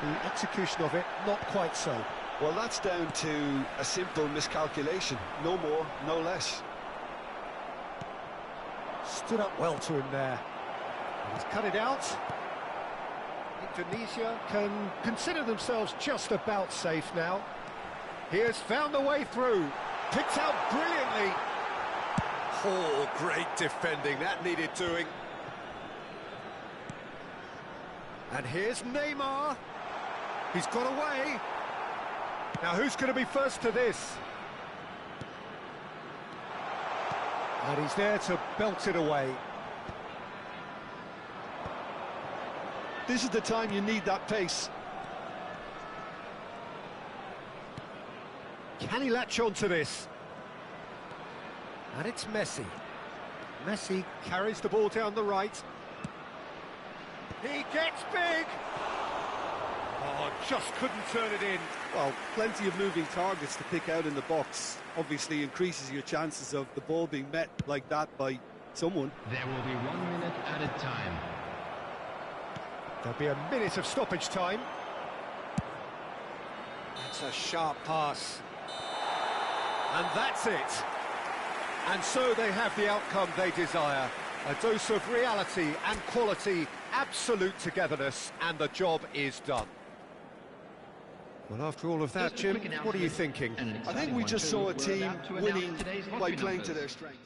The execution of it, not quite so. Well, that's down to a simple miscalculation. No more, no less. Stood up well to him there. And he's cut it out. Indonesia can consider themselves just about safe now. He has found a way through. Picked out brilliantly. Oh, great defending. That needed doing. And here's Neymar. He's got away. Now, who's going to be first to this? And he's there to belt it away. This is the time you need that pace. Can he latch on to this? And it's Messi. Messi carries the ball down the right. He gets big! Oh, just couldn't turn it in. Well, plenty of moving targets to pick out in the box. Obviously increases your chances of the ball being met like that by someone. There will be 1 minute added time. There'll be a minute of stoppage time. That's a sharp pass. And that's it. And so they have the outcome they desire. A dose of reality and quality, absolute togetherness, and the job is done. Well, after all of that, Jim, what are you thinking? I think we just saw a team winning by playing to their strength.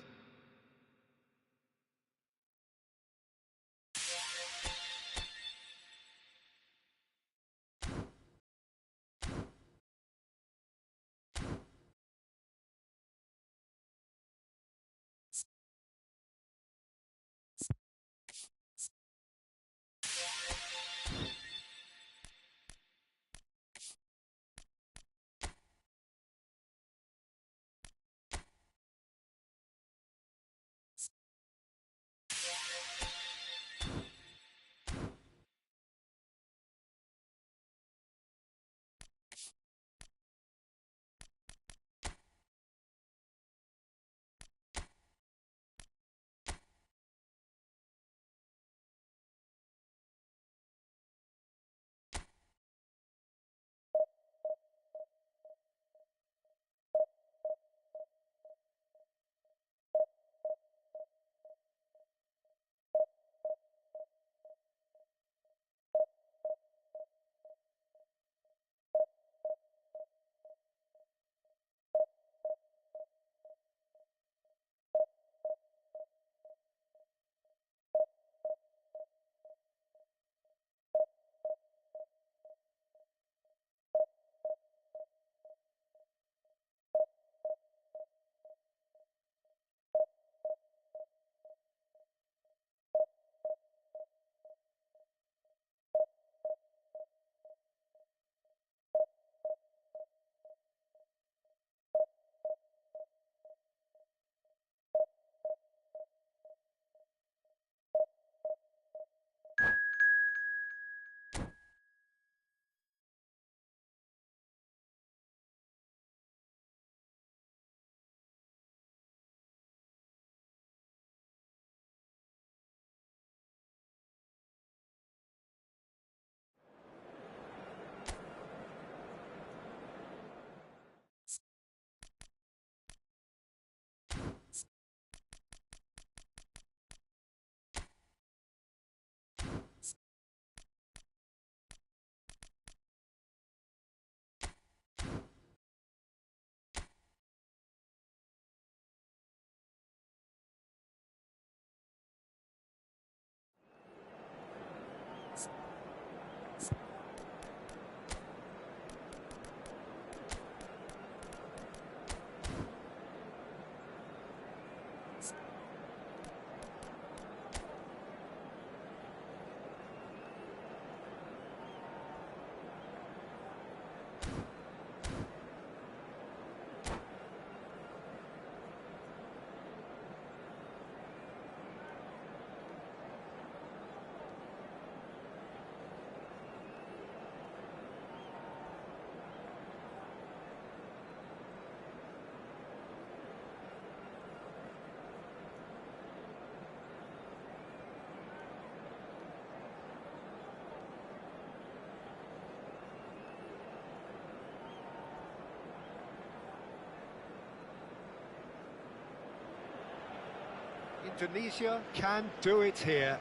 Indonesia can do it here.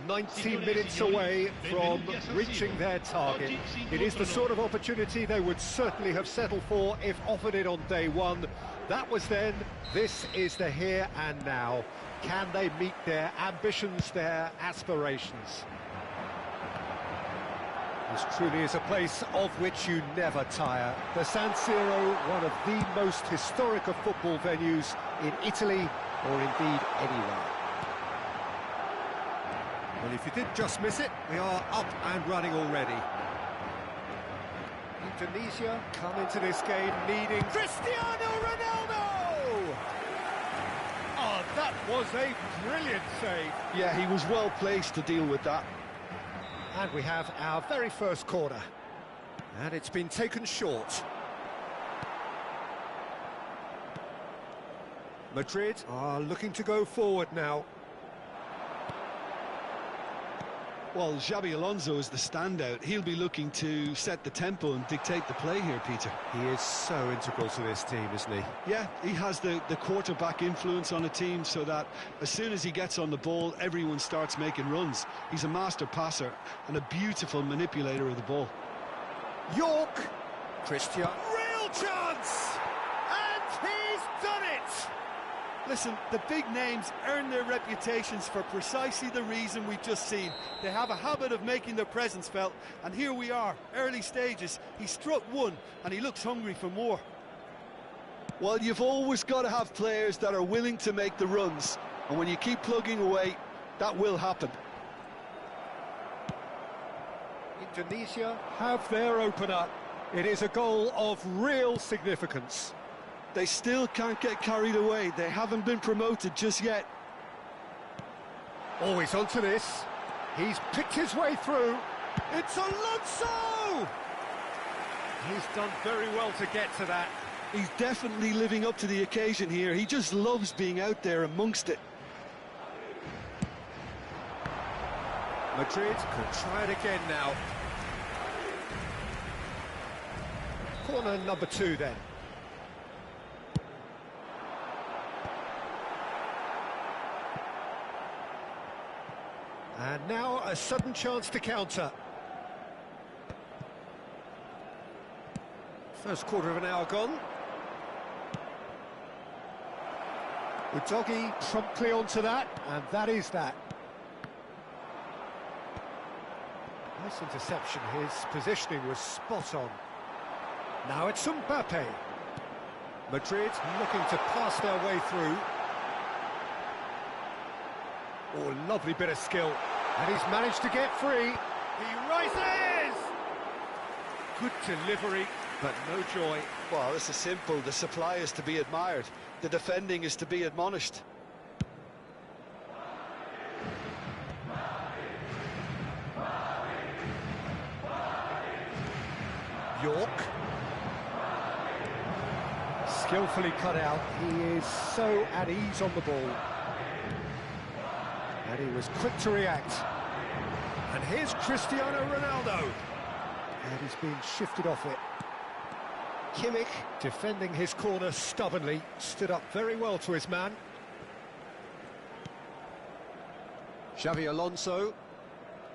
90 minutes away from reaching their target. It is the sort of opportunity they would certainly have settled for if offered it on day one. That was then, this is the here and now. Can they meet their ambitions, their aspirations? This truly is a place of which you never tire. The San Siro, one of the most historic of football venues in Italy, or indeed anywhere. Well, if you did just miss it, we are up and running already. Indonesia come into this game needing Cristiano Ronaldo! Oh, that was a brilliant save. Yeah, he was well placed to deal with that. And we have our very first corner. And it's been taken short. Madrid are looking to go forward now. Well, Xabi Alonso is the standout. He'll be looking to set the tempo and dictate the play here, Peter. He is so integral to this team, isn't he? Yeah, he has the quarterback influence on a team so that as soon as he gets on the ball, everyone starts making runs. He's a master passer and a beautiful manipulator of the ball. York, Christian, real chance! And he's done it! Listen, the big names earn their reputations for precisely the reason we've just seen. They have a habit of making their presence felt, and here we are, early stages. He struck one, and he looks hungry for more. Well, you've always got to have players that are willing to make the runs, and when you keep plugging away, that will happen. Indonesia have their opener. It is a goal of real significance. They still can't get carried away. They haven't been promoted just yet. Always onto this. He's picked his way through. It's Alonso! He's done very well to get to that. He's definitely living up to the occasion here. He just loves being out there amongst it. Madrid could try it again now. Corner number 2 then. And now a sudden chance to counter. First quarter of an hour gone. Udogi promptly onto that, and that is that. Nice interception, his positioning was spot on. Now it's Mbappe. Madrid looking to pass their way through. Oh, lovely bit of skill. And he's managed to get free. He rises! Good delivery, but no joy. Well, this is simple. The supply is to be admired. The defending is to be admonished. York. Skillfully cut out. He is so at ease on the ball. And he was quick to react. And here's Cristiano Ronaldo. And he's been shifted off it. Kimmich, defending his corner stubbornly, stood up very well to his man. Xabi Alonso.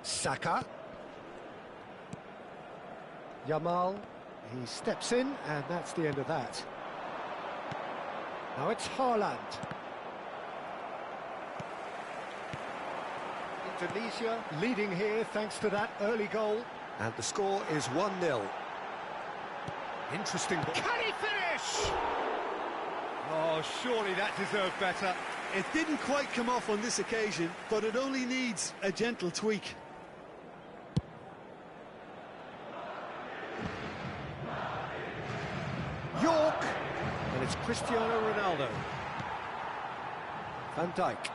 Saka. Yamal. He steps in, and that's the end of that. Now it's Haaland. Indonesia leading here thanks to that early goal. And the score is 1-0. Interesting. Can he finish? Oh, surely that deserved better. It didn't quite come off on this occasion, but it only needs a gentle tweak. York. And it's Cristiano Ronaldo. Van Dijk.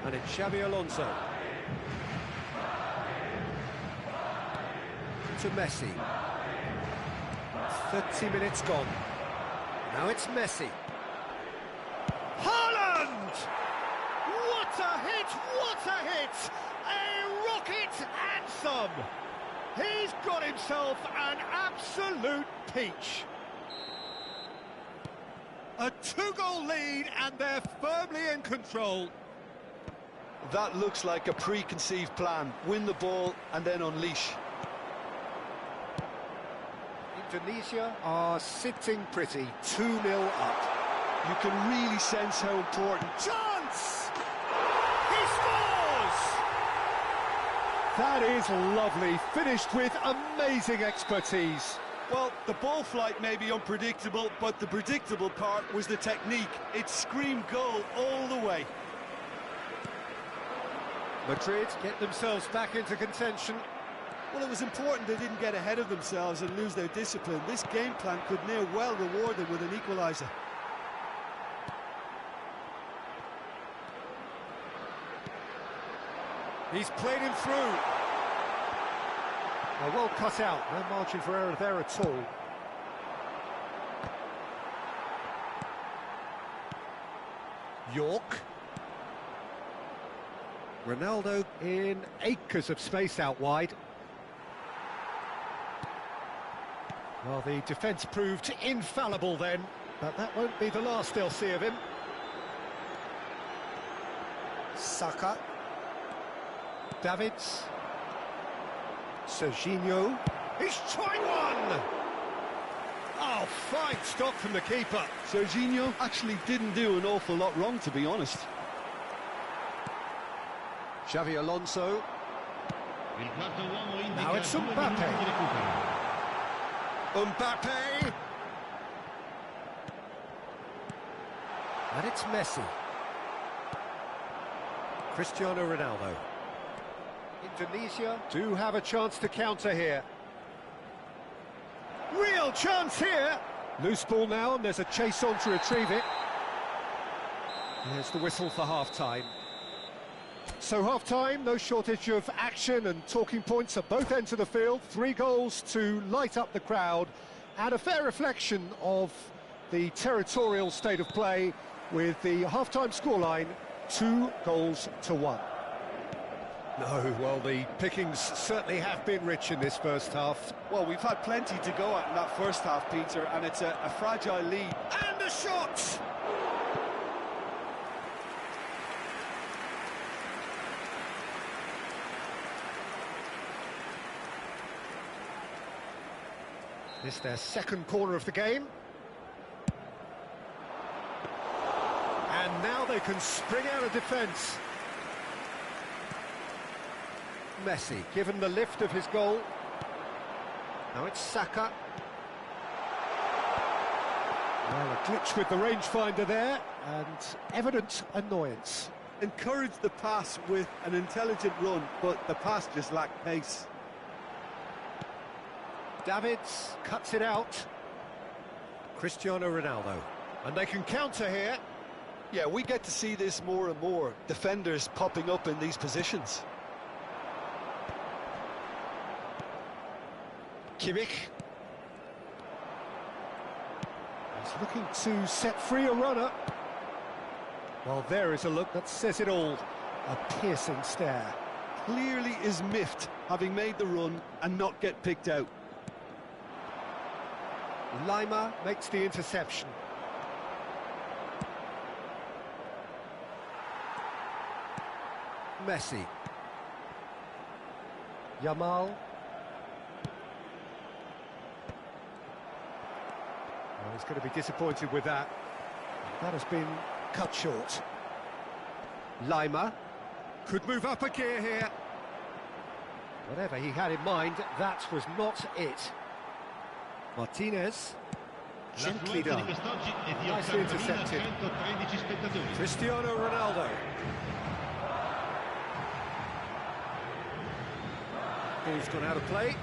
And it's Xabi Alonso. To Messi. 30 minutes gone. Now it's Messi. Haaland! What a hit! What a hit! A rocket anthem! He's got himself an absolute peach. A two-goal lead, and they're firmly in control. That looks like a preconceived plan. Win the ball and then unleash. Indonesia are sitting pretty, 2-0 up. You can really sense how important. Chance! He scores! That is lovely, finished with amazing expertise. Well, the ball flight may be unpredictable, but the predictable part was the technique. It screamed goal all the way. Madrid get themselves back into contention. Well, it was important they didn't get ahead of themselves and lose their discipline. This game plan could near well reward them with an equaliser. He's played him through. Well cut out, no margin for error there at all. York. Ronaldo in acres of space out wide. Well, the defence proved infallible then, but that won't be the last they'll see of him. Saka. Davids. Serginho. He's trying one! Oh, fine stop from the keeper. Serginho actually didn't do an awful lot wrong, to be honest. Xavi Alonso. Now it's Mbappe. Mbappe. And it's Messi. Cristiano Ronaldo. Indonesia do have a chance to counter here. Real chance here. Loose ball now, and there's a chase on to retrieve it. Here's the whistle for half-time. So half-time, no shortage of action and talking points at both ends of the field. 3 goals to light up the crowd, and a fair reflection of the territorial state of play with the half-time scoreline 2-1. No, well, the pickings certainly have been rich in this first half. Well, we've had plenty to go at in that first half, Peter, and it's a fragile lead. And a shot! This is their second corner of the game. And now they can spring out of defence. Messi, given the lift of his goal. Now it's Saka. Well, a glitch with the rangefinder there, and evident annoyance. Encouraged the pass with an intelligent run, but the pass just lacked pace. Davids cuts it out. Cristiano Ronaldo. And they can counter here. Yeah, we get to see this more and more. Defenders popping up in these positions. Kimmich. He's looking to set free a runner. Well, there is a look that says it all. A piercing stare. Clearly is miffed, having made the run and not get picked out. Lima makes the interception. Messi. Yamal. Well, he's going to be disappointed with that. That has been cut short. Lima could move up a gear here. Whatever he had in mind, that was not it. Martinez, gently done, nicely intercepted. Cristiano Ronaldo. Ball's gone out of play.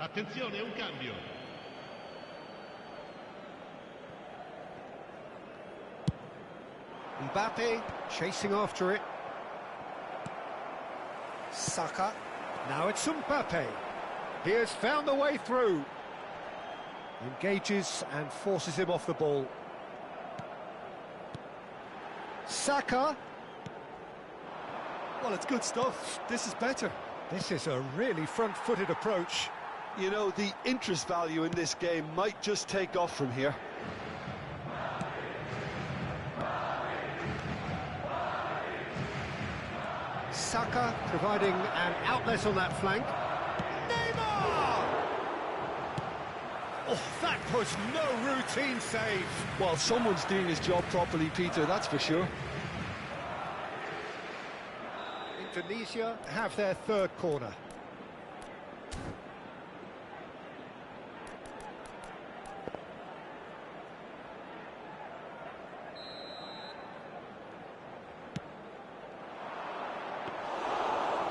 Attenzione, un cambio. Mbappe chasing after it. Saka. Now it's Mbappe. He has found the way through. Engages and forces him off the ball. Saka. Well, it's good stuff. This is better. This is a really front-footed approach. You know, the interest value in this game might just take off from here. Saka providing an outlet on that flank. Neymar! Oh, that was no routine save. Well, someone's doing his job properly, Peter, that's for sure. Indonesia have their third corner.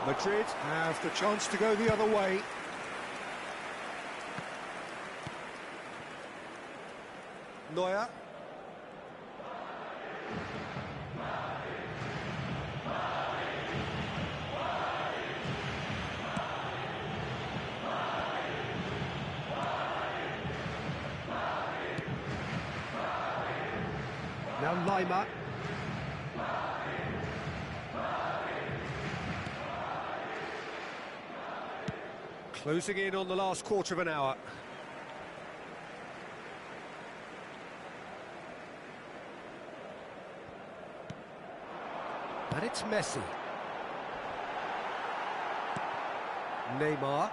Madrid have the chance to go the other way. Neuer. Now Lima. Closing in on the last quarter of an hour. And it's Messi. Neymar.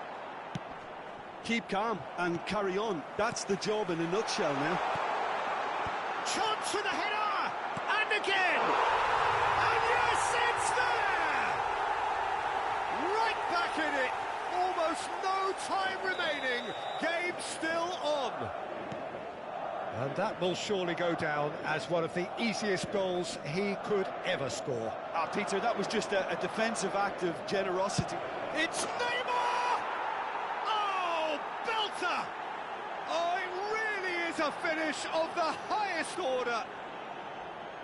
Keep calm and carry on. That's the job in a nutshell now. Chance for the header! And again! And yes, it's there! Right back in it! Almost no time remaining. Game still on. And that will surely go down as one of the easiest goals he could ever score. Peter, that was just a defensive act of generosity. It's Neymar! Oh, belter! Oh, it really is a finish of the highest order.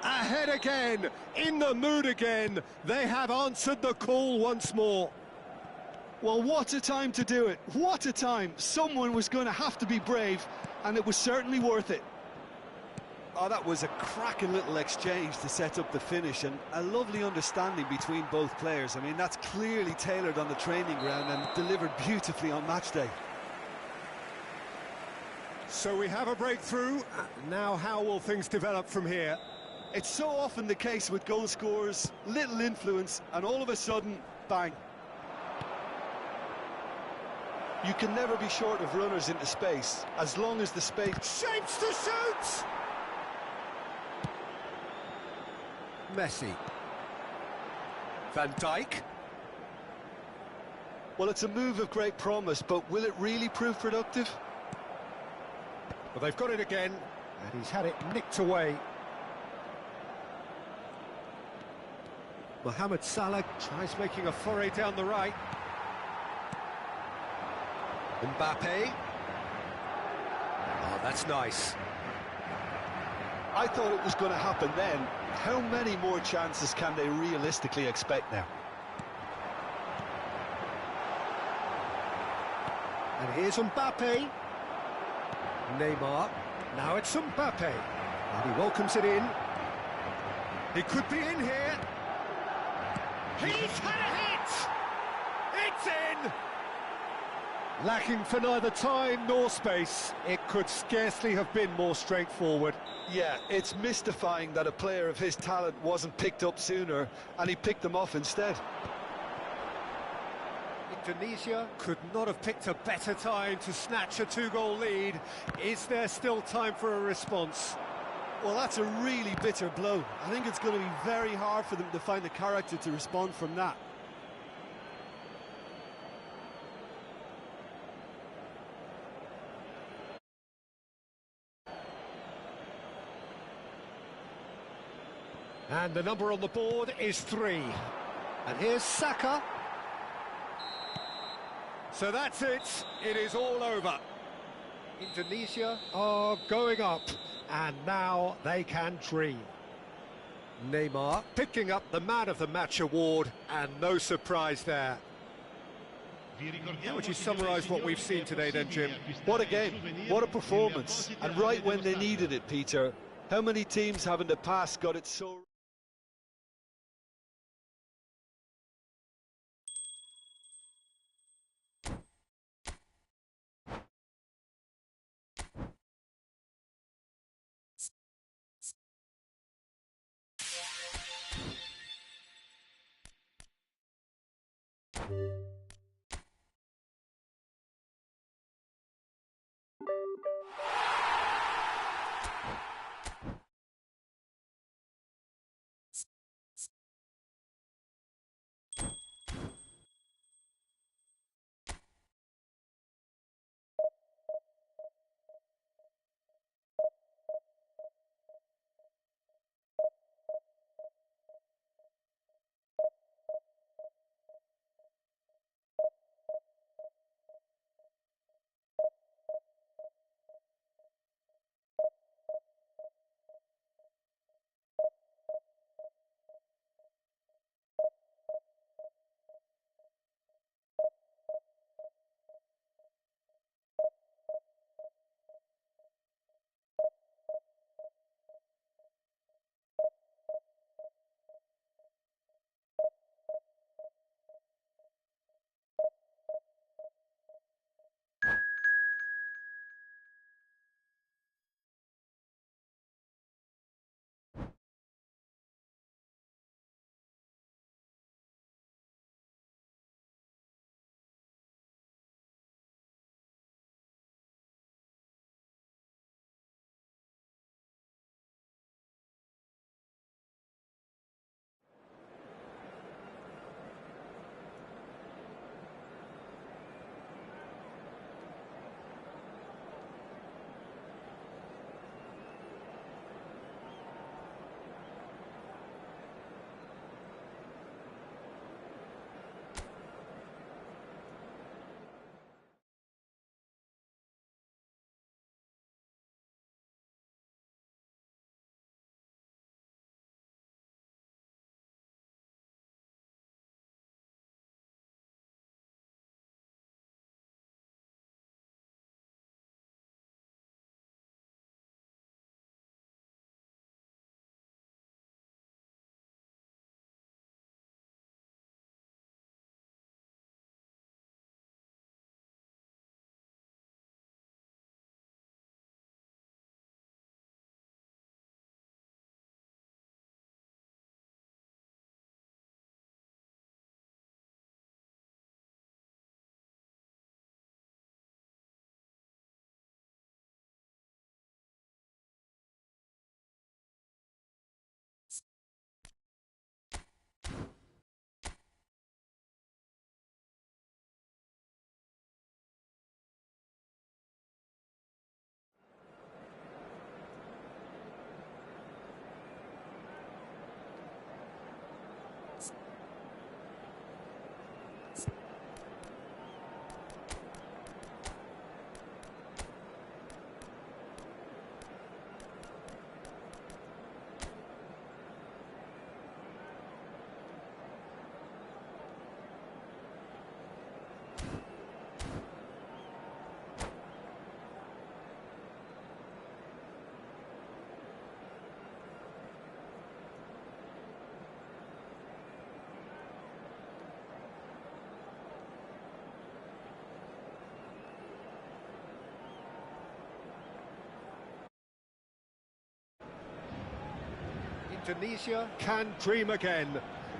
Ahead again, in the mood again. They have answered the call once more. Well, what a time to do it. What a time. Someone was going to have to be brave, and it was certainly worth it. Oh, that was a cracking little exchange to set up the finish, and a lovely understanding between both players. I mean, that's clearly tailored on the training ground and delivered beautifully on match day. So we have a breakthrough. Now how will things develop from here? It's so often the case with goal scorers, little influence, and all of a sudden, bang. You can never be short of runners into space, as long as the space... Shapes to shoot! Messi. Van Dijk. Well, it's a move of great promise, but will it really prove productive? Well, they've got it again, and he's had it nicked away. Mohamed Salah tries making a foray down the right. Mbappe. Oh, that's nice. I thought it was going to happen then. How many more chances can they realistically expect now? And here's Mbappe. Neymar. Now it's Mbappe. And he welcomes it in. He could be in here. He's had a hit! It's in! Lacking for neither time nor space, it could scarcely have been more straightforward. Yeah, it's mystifying that a player of his talent wasn't picked up sooner, and he picked them off instead. Indonesia could not have picked a better time to snatch a two-goal lead. Is there still time for a response? Well, that's a really bitter blow. I think it's going to be very hard for them to find the character to respond from that. And the number on the board is 3. And here's Saka. So that's it. It is all over. Indonesia are going up, and now they can dream. Neymar picking up the Man of the Match award, and no surprise there. How would you summarise what we've seen today then, Jim? What a game, what a performance, and right when they needed it, Peter. How many teams have in the past got it so... Indonesia can dream again.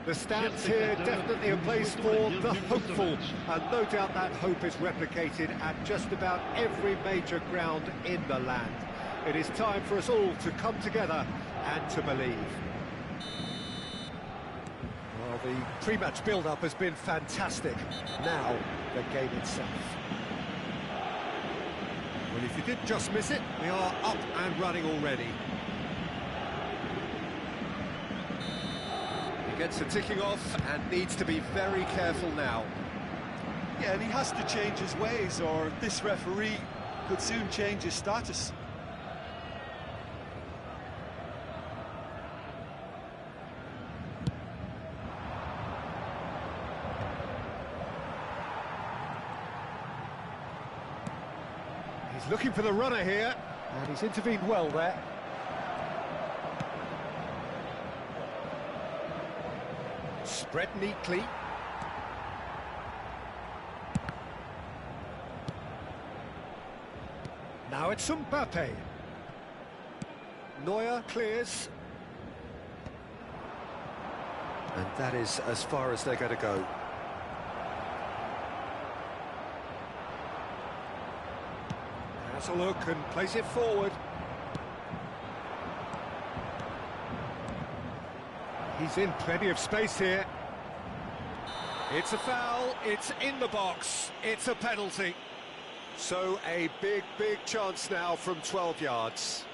The stands here definitely a place for the hopeful, and no doubt that hope is replicated at just about every major ground in the land. It is time for us all to come together and to believe. Well, the pre-match build-up has been fantastic. Now, the game itself. Well, if you did just miss it, we are up and running already. He gets the ticking off and needs to be very careful now. Yeah, and he has to change his ways, or this referee could soon change his status. He's looking for the runner here, and he's intervened well there. Spread neatly. Now it's Mbappe. Neuer clears. And that is as far as they're going to go. Has a look and plays it forward. He's in plenty of space here. It's a foul, it's in the box, it's a penalty. So a big chance now from 12 yards.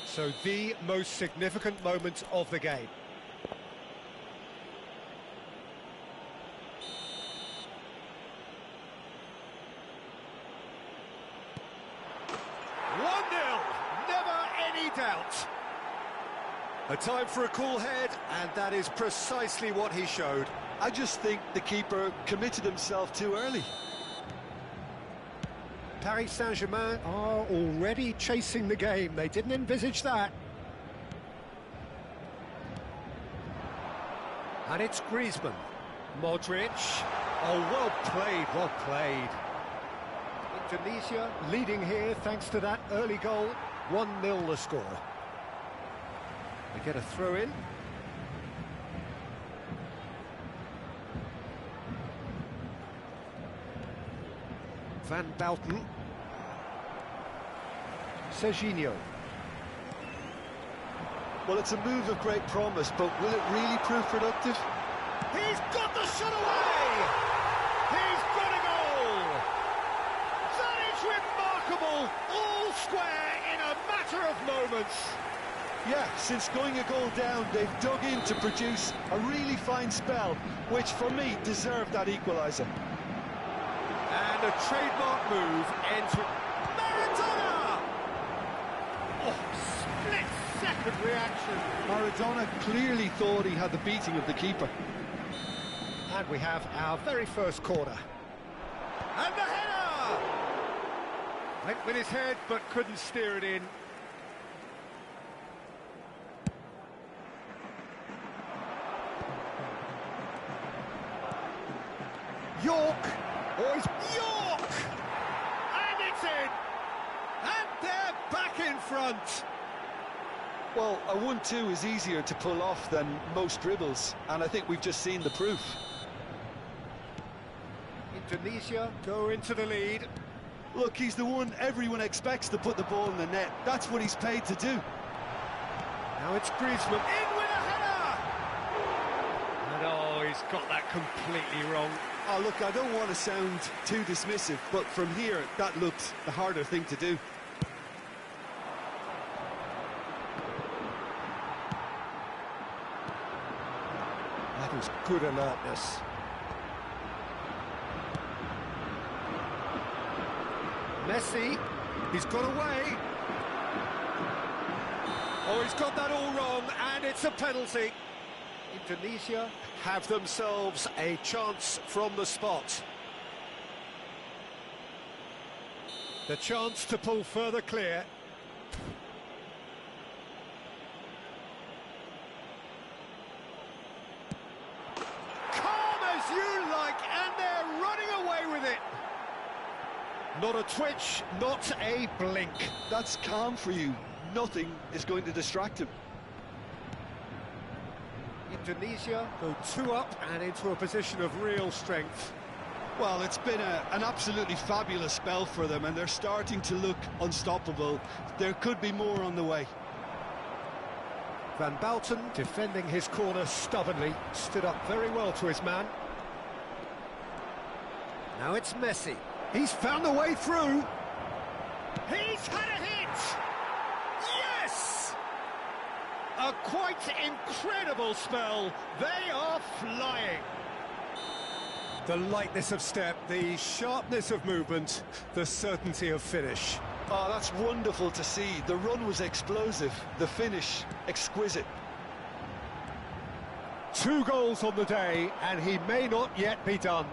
So the most significant moment of the game. Doubt. A time for a cool head, and that is precisely what he showed. I just think the keeper committed himself too early. Paris Saint-Germain are already chasing the game. They didn't envisage that. And it's Griezmann. Modric. Oh, well played, well played. Indonesia leading here thanks to that early goal. 1-0 the score. They get a throw in. Van Bouten. Serginho. Well, it's a move of great promise, but will it really prove productive? He's got the shot away! He's got a goal! That is remarkable! All square in a matter of moments. Yeah, since going a goal down, they've dug in to produce a really fine spell, which for me deserved that equaliser. And a trademark move ends with Maradona! Oh, split-second reaction. Maradona clearly thought he had the beating of the keeper. And we have our very first corner. And the header! Went with his head, but couldn't steer it in. York! Oh, it's York! And it's in! And they're back in front! Well, a 1-2 is easier to pull off than most dribbles, and I think we've just seen the proof. Indonesia go into the lead. Look, he's the one everyone expects to put the ball in the net. That's what he's paid to do. Now it's Griezmann in with a header! And oh, he's got that completely wrong. Oh, look, I don't want to sound too dismissive, but from here, that looked the harder thing to do. That was good alertness. Messi, he's got away. Oh, he's got that all wrong, and it's a penalty. Indonesia have themselves a chance from the spot. The chance to pull further clear. Calm as you like, and they're running away with it. Not a twitch, not a blink. That's calm for you. Nothing is going to distract him. Indonesia go 2 up and into a position of real strength. Well, it's been an absolutely fabulous spell for them, and they're starting to look unstoppable. There could be more on the way. Van Bouten, defending his corner stubbornly, stood up very well to his man. Now it's Messi. He's found a way through. He's had a hit! Yes! A quite incredible spell. They are flying. The lightness of step, the sharpness of movement, the certainty of finish. Oh, that's wonderful to see. The run was explosive, the finish exquisite. 2 goals on the day, and he may not yet be done.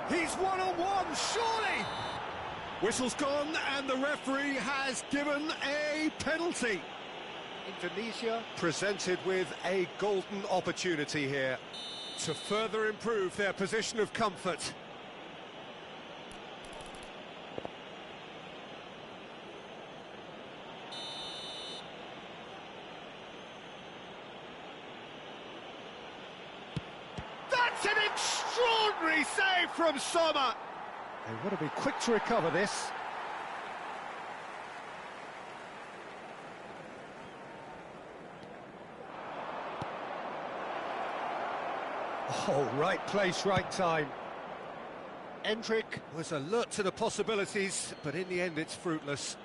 He's one-on-one, surely! Whistle's gone, and the referee has given a penalty. Indonesia presented with a golden opportunity here to further improve their position of comfort. That's an extraordinary save from Sommer. They want to be quick to recover this. Oh, right place, right time. Endrick was alert to the possibilities, but in the end it's fruitless.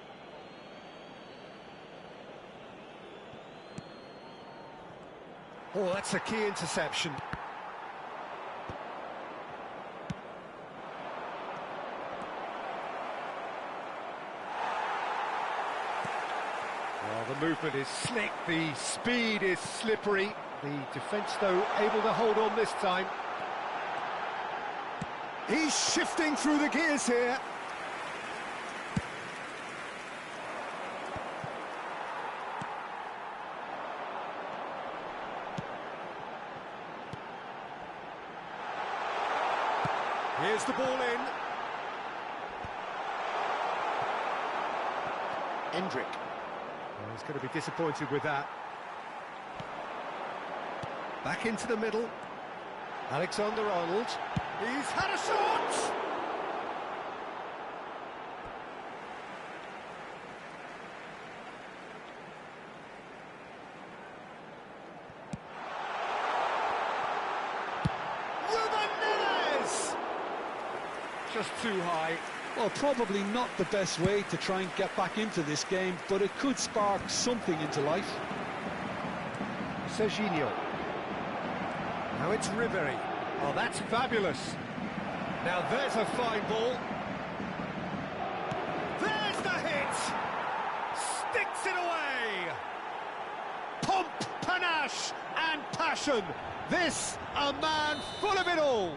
Oh, that's a key interception. Well, the movement is slick, the speed is slippery. The defence, though, able to hold on this time. He's shifting through the gears here. Here's the ball in. Endrick. Oh, he's going to be disappointed with that. Back into the middle. Alexander-Arnold. He's had a shot! Ruben Neves! Just too high. Well, probably not the best way to try and get back into this game, but it could spark something into life. Serginho. Now it's Ribery. Oh, that's fabulous. Now there's a fine ball. There's the hit! Sticks it away! Pomp, panache and passion. This, a man full of it all.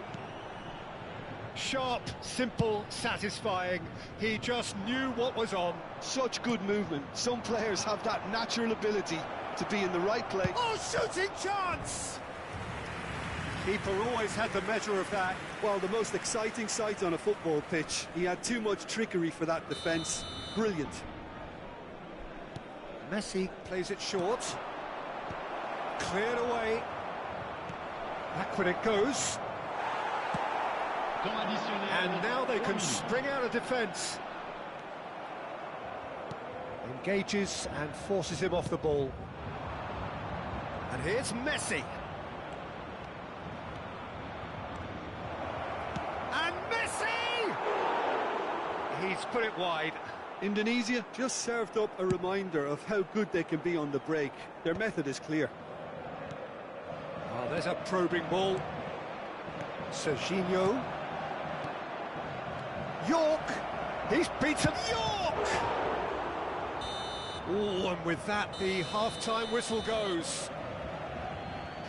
Sharp, simple, satisfying. He just knew what was on. Such good movement. Some players have that natural ability to be in the right place. Oh, shooting chance! Keeper always had the measure of that. Well, the most exciting sight on a football pitch. He had too much trickery for that defence. Brilliant. Messi plays it short. Cleared away. Backward it goes. And now they can spring out of defence. Engages and forces him off the ball. And here's Messi. And Messi! He's put it wide. Indonesia just served up a reminder of how good they can be on the break. Their method is clear. Oh, there's a probing ball. Serginho. York. He's beaten York! Oh, and with that, the half-time whistle goes.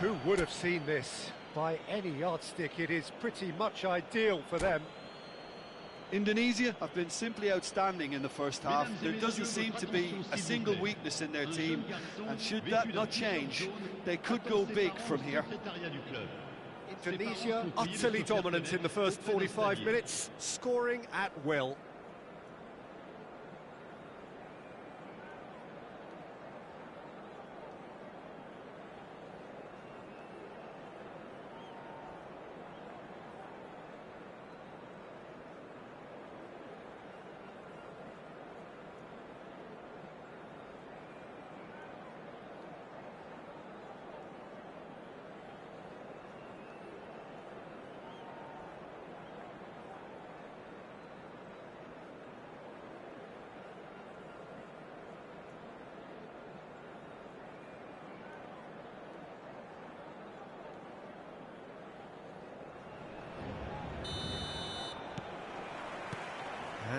Who would have seen this? By any yardstick, it is pretty much ideal for them. Indonesia have been simply outstanding in the first half. There doesn't seem to be a single weakness in their team, and should that not change, they could go big from here. Indonesia utterly dominant in the first 45 minutes, scoring at will.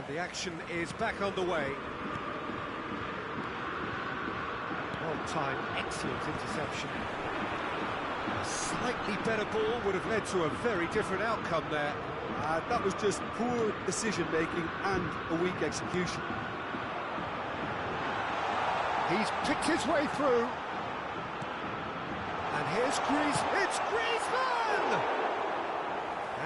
And the action is back on the way. Well-timed, excellent interception. A slightly better ball would have led to a very different outcome there. That was just poor decision-making and a weak execution. He's picked his way through. And here's Griezmann. It's Griezmann!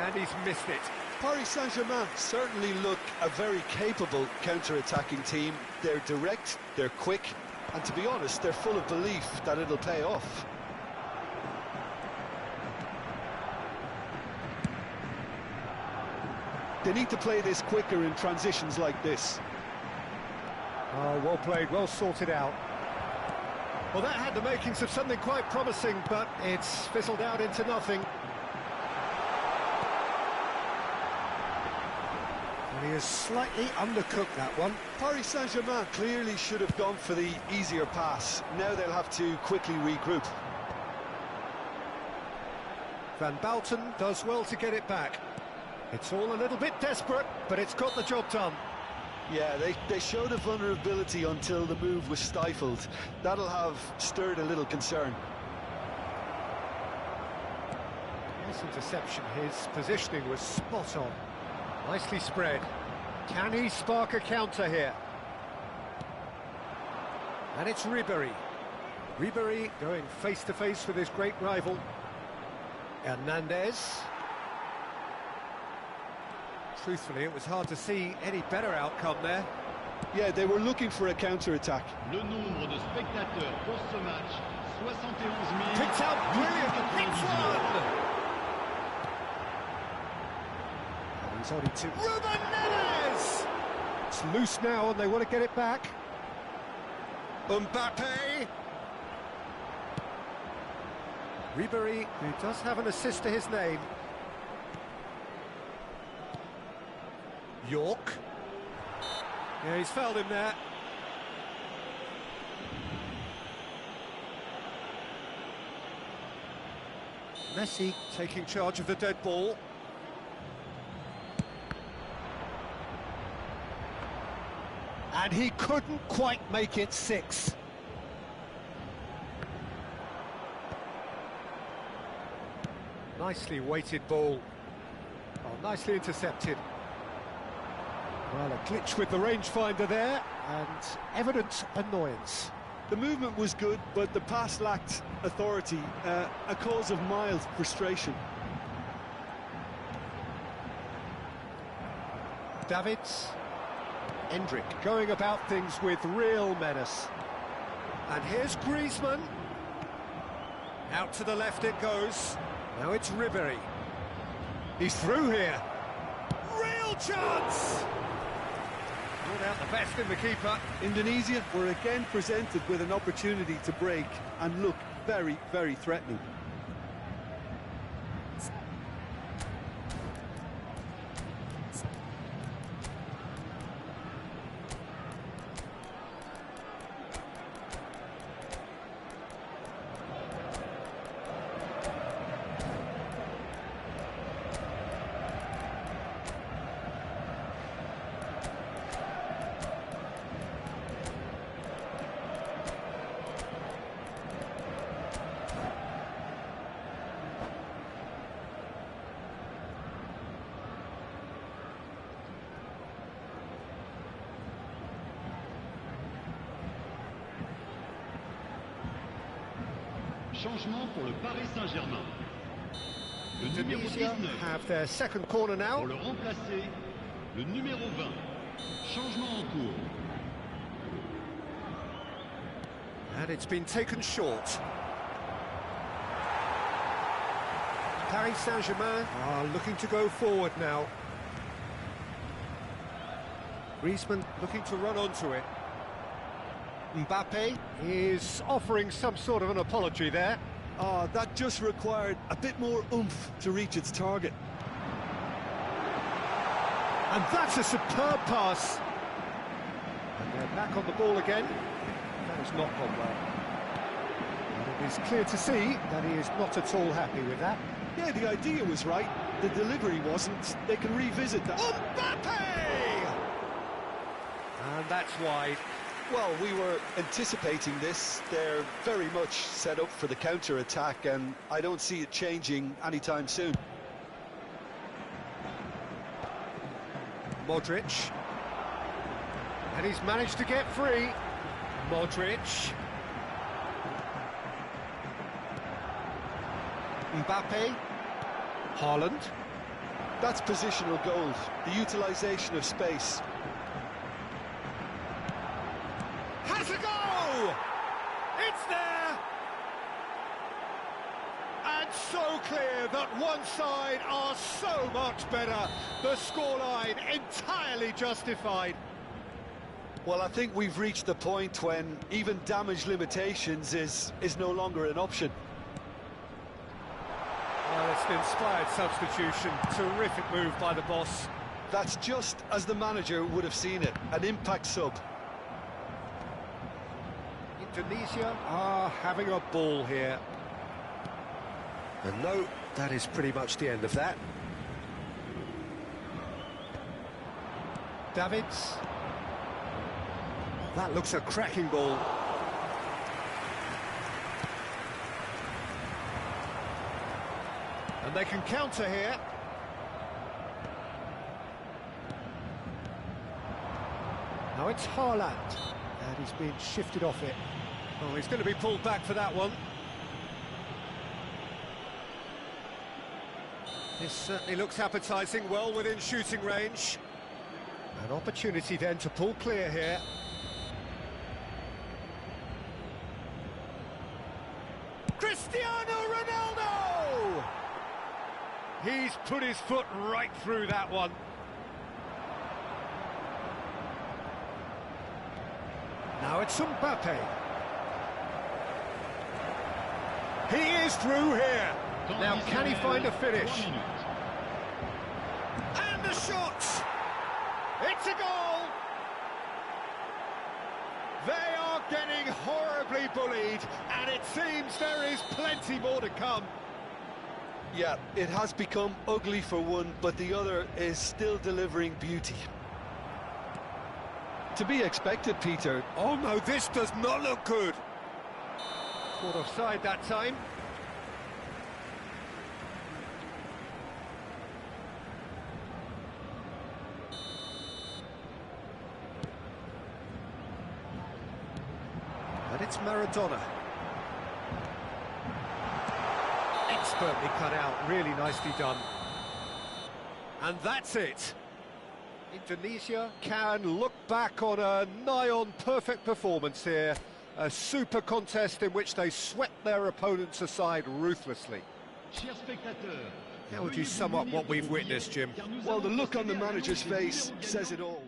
And he's missed it. Paris Saint-Germain certainly look a very capable counter-attacking team. They're direct, they're quick, and to be honest, they're full of belief that it'll pay off. They need to play this quicker in transitions like this. Oh, well played, well sorted out. Well, that had the makings of something quite promising, but it's fizzled out into nothing. And he has slightly undercooked that one. Paris Saint-Germain clearly should have gone for the easier pass. Now they'll have to quickly regroup. Van Bouten does well to get it back. It's all a little bit desperate, but it's got the job done. Yeah, they showed a vulnerability until the move was stifled. That'll have stirred a little concern. Nice interception. His positioning was spot on. Nicely spread. Can he spark a counter here? And it's Ribéry. Ribéry going face-to-face with his great rival. Hernandez. Truthfully, it was hard to see any better outcome there. Yeah, they were looking for a counter-attack. Le nombre de spectateurs pour ce match, 71 000. Picked out brilliant, hits one! And he's only two. Ruben Neves! It's loose now and they want to get it back. Mbappe! Ribéry, who does have an assist to his name. York. Yeah, he's fouled him there. Messi taking charge of the dead ball. And he couldn't quite make it 6. Nicely weighted ball. Oh, nicely intercepted. Well, a glitch with the rangefinder there, and evident annoyance. The movement was good, but the pass lacked authority, a cause of mild frustration. Davids. Endrick going about things with real menace. And here's Griezmann. Out to the left it goes. Now it's Ribéry. He's through here. Real chance! Ruled out the best in the keeper. Indonesia were again presented with an opportunity to break and look very, very threatening. Changement pour le Paris Saint-Germain. Le numéro Divisi 19 have their second corner now. pour le remplacer, le numéro 20. Changement en cours. And it's been taken short. Paris Saint-Germain are looking to go forward now. Griezmann looking to run onto it. Mbappe is offering some sort of an apology there. That just required a bit more oomph to reach its target. And that's a superb pass. And they're back on the ball again. That has not gone well. And it is clear to see that he is not at all happy with that. Yeah, the idea was right. The delivery wasn't. They can revisit that. Mbappe! and that's wide. Well, we were anticipating this. They're very much set up for the counter-attack, and I don't see it changing anytime soon. Modric. And he's managed to get free. Modric. Mbappe. Haaland. That's positional gold, the utilisation of space. Has a go! It's there! And so clear that one side are so much better. The scoreline entirely justified. Well, I think we've reached the point when even damage limitations is no longer an option. Well, it's an inspired substitution. Terrific move by the boss. That's just as the manager would have seen it, an impact sub. Indonesia are having a ball here. And no, that is pretty much the end of that. Davids. That looks a cracking ball. And they can counter here. Now it's Haaland. And he's been shifted off it. Oh, he's going to be pulled back for that one. This certainly looks appetising, well within shooting range. An opportunity then to pull clear here. Cristiano Ronaldo! He's put his foot right through that one. Now it's Mbappe. He is through here. Now can he find a finish? And the shot! It's a goal! They are getting horribly bullied, and it seems there is plenty more to come. Yeah, it has become ugly for one, but the other is still delivering beauty. To be expected, Peter. Oh no, this does not look good. Caught offside that time. And it's Maradona. Expertly cut out, really nicely done. And that's it. Indonesia can look back on a nigh-on perfect performance here. A super contest in which they swept their opponents aside ruthlessly. How would you sum up what we've witnessed, Jim? Well, the look on the manager's face says it all.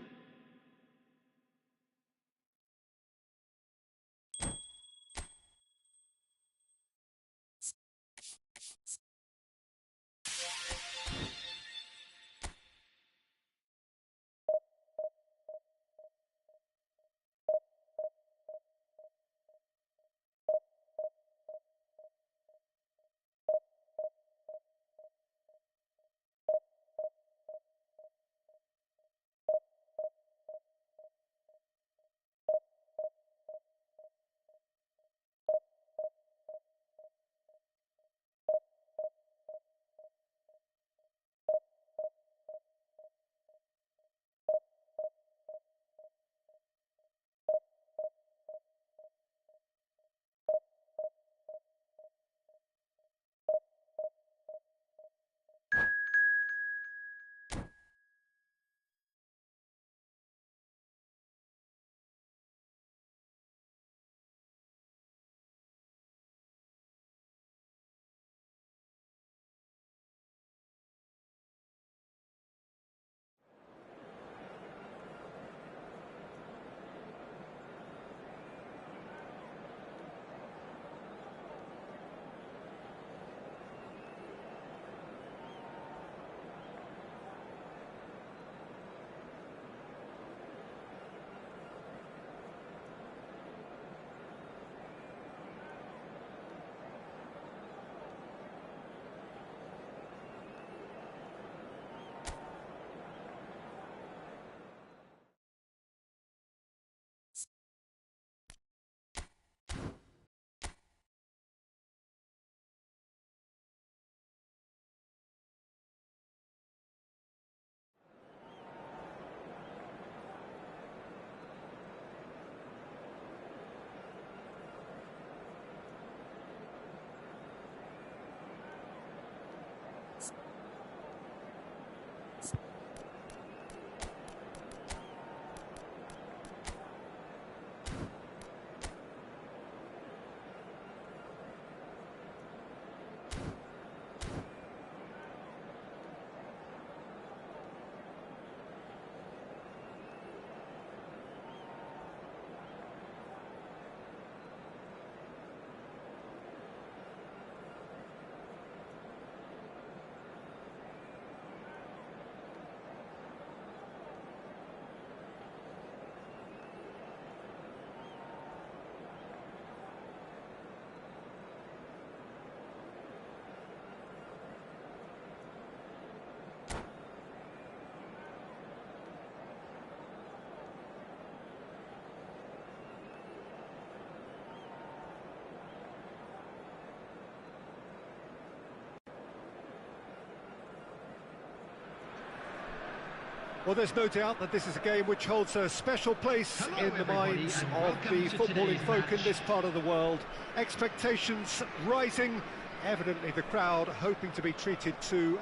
Well, there's no doubt that this is a game which holds a special place in the minds of the footballing folk in this part of the world. Expectations rising, evidently the crowd hoping to be treated to.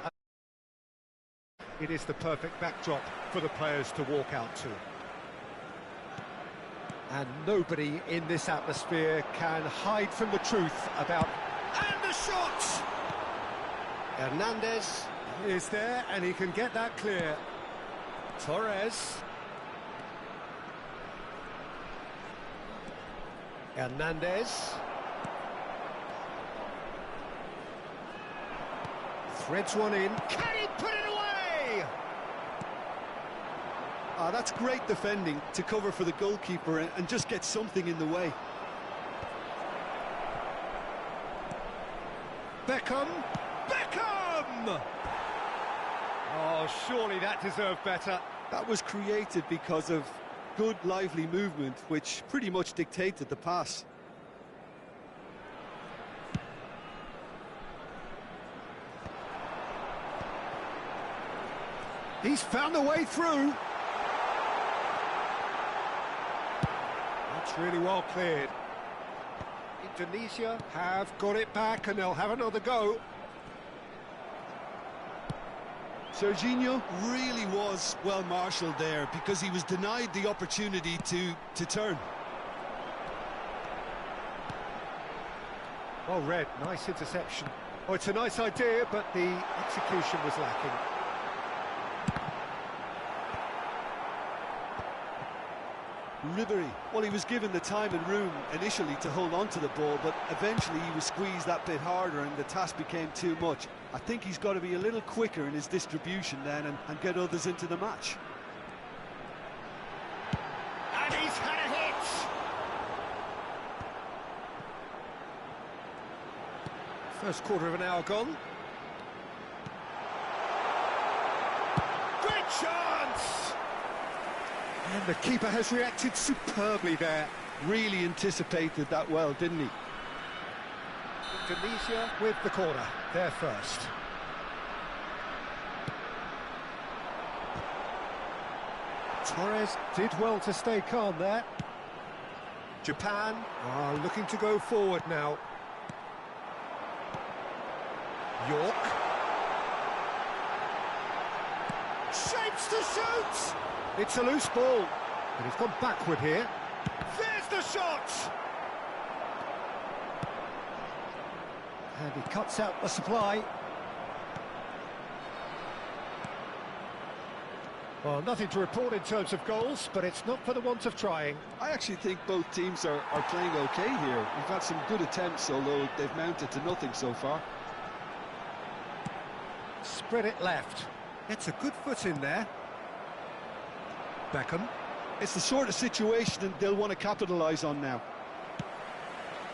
It is the perfect backdrop for the players to walk out to. And nobody in this atmosphere can hide from the truth about... And the shot! Hernandez is there, and he can get that clear. Torres. Hernandez. Threads one in. Can he put it away? Ah, that's great defending to cover for the goalkeeper and just get something in the way. Beckham. Beckham! Oh, surely that deserved better. That was created because of good, lively movement, which pretty much dictated the pass. He's found a way through. That's really well cleared. Indonesia have got it back and they'll have another go. Serginho really was well marshalled there because he was denied the opportunity to turn. Well read, nice interception. Oh, it's a nice idea, but the execution was lacking. Ribery, well, he was given the time and room initially to hold on to the ball, but eventually he was squeezed that bit harder and the task became too much. I think he's got to be a little quicker in his distribution then and get others into the match. And he's had a hit! First quarter of an hour gone. Great chance! And the keeper has reacted superbly there. Really anticipated that well, didn't he? Indonesia with the corner, there first. Torres did well to stay calm there. Japan are looking to go forward now. York. Shapes to shoot! It's a loose ball, and he's gone backward here. There's the shot! And he cuts out the supply. Well, nothing to report in terms of goals, but it's not for the want of trying. I actually think both teams are playing okay here. We've had some good attempts, although they've mounted to nothing so far. Spread it left. It's a good foot in there. Beckham. It's the sort of situation they'll want to capitalise on now.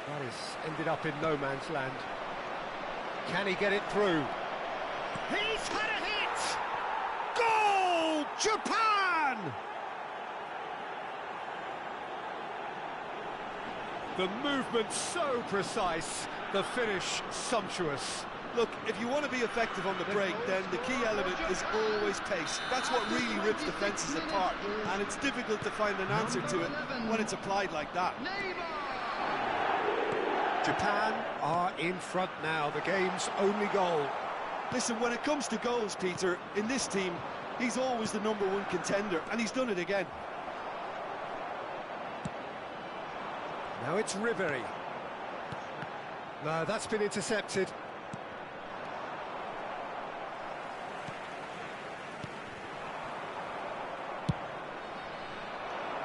That has ended up in no man's land. Can he get it through? He's had a hit! Goal! Japan! The movement so precise, the finish sumptuous. Look, if you want to be effective on the break, then the key element is always pace. That's what really rips defences apart, and it's difficult to find an answer to it when it's applied like that. Japan are in front now, the game's only goal. Listen, when it comes to goals, Peter, in this team, he's always the #1 contender, and he's done it again. Now it's Ribery. No, that's been intercepted.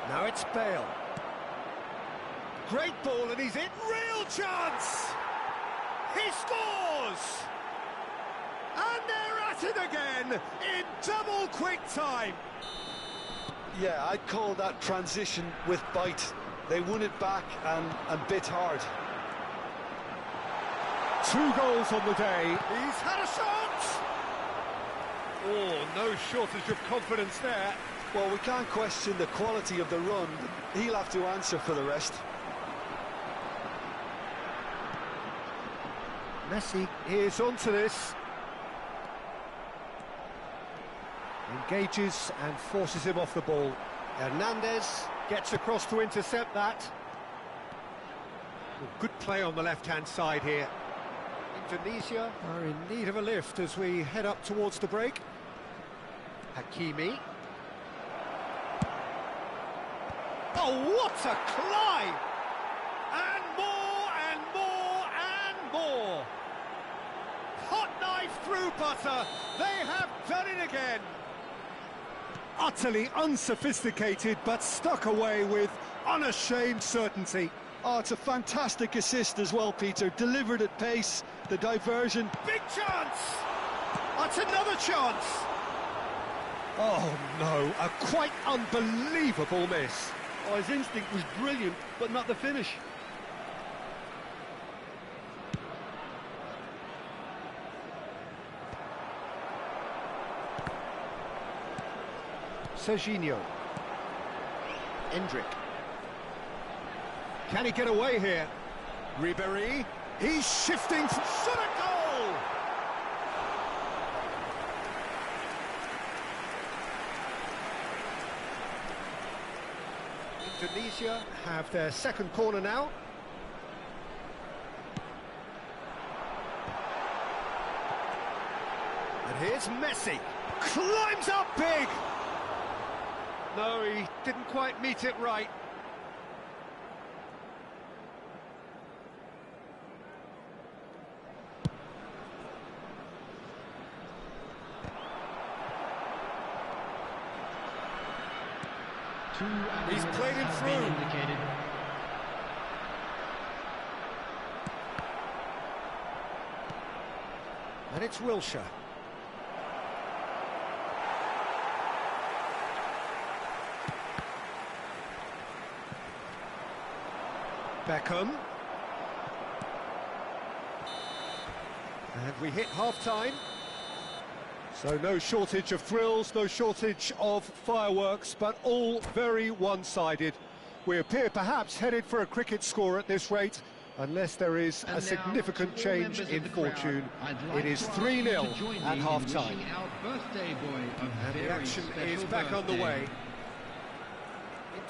Now it's Bale. Great ball, and he's in. Real chance! He scores! And they're at it again in double quick time. Yeah, I'd call that transition with bite. They won it back and bit hard. 2 goals on the day. He's had a shot! Oh, no shortage of confidence there. Well, we can't question the quality of the run. He'll have to answer for the rest. Messi is onto this. Engages and forces him off the ball. Hernandez gets across to intercept that. Well, good play on the left-hand side here. Indonesia are in need of a lift as we head up towards the break. Hakimi. Oh, what a climb! And more, and more, and more! Hot knife through butter, they have done it again! Utterly unsophisticated, but stuck away with unashamed certainty. Oh, it's a fantastic assist as well, Peter. Delivered at pace, the diversion. Big chance! That's another chance! Oh no, a quite unbelievable miss. Oh, his instinct was brilliant, but not the finish. Serginho. Endrick. Can he get away here? Ribéry. He's shifting. Shot a goal! Indonesia have their second corner now. And here's Messi. Climbs up big! No, he didn't quite meet it right. He's played him through. And it's Wilshere. Beckham. And we hit half-time. So no shortage of thrills, no shortage of fireworks, but all very one-sided. We appear perhaps headed for a cricket score at this rate, unless there is a significant change in fortune. It is 3-0 at half-time. And the action is back on the way.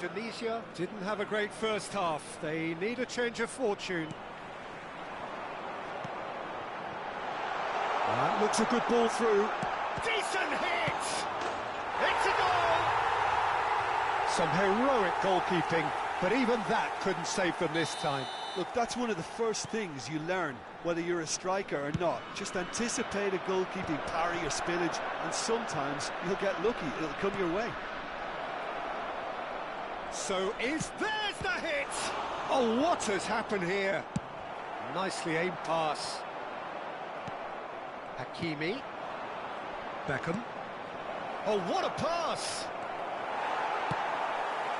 Indonesia didn't have a great first half. They need a change of fortune. That looks a good ball through. Decent hit! It's a goal! Some heroic goalkeeping, but even that couldn't save them this time. Look, that's one of the first things you learn, whether you're a striker or not. Just anticipate a goalkeeping parry or spillage, and sometimes you'll get lucky, it'll come your way. So there's the hit! Oh, what has happened here? Nicely aimed pass. Hakimi. Beckham. Oh, what a pass!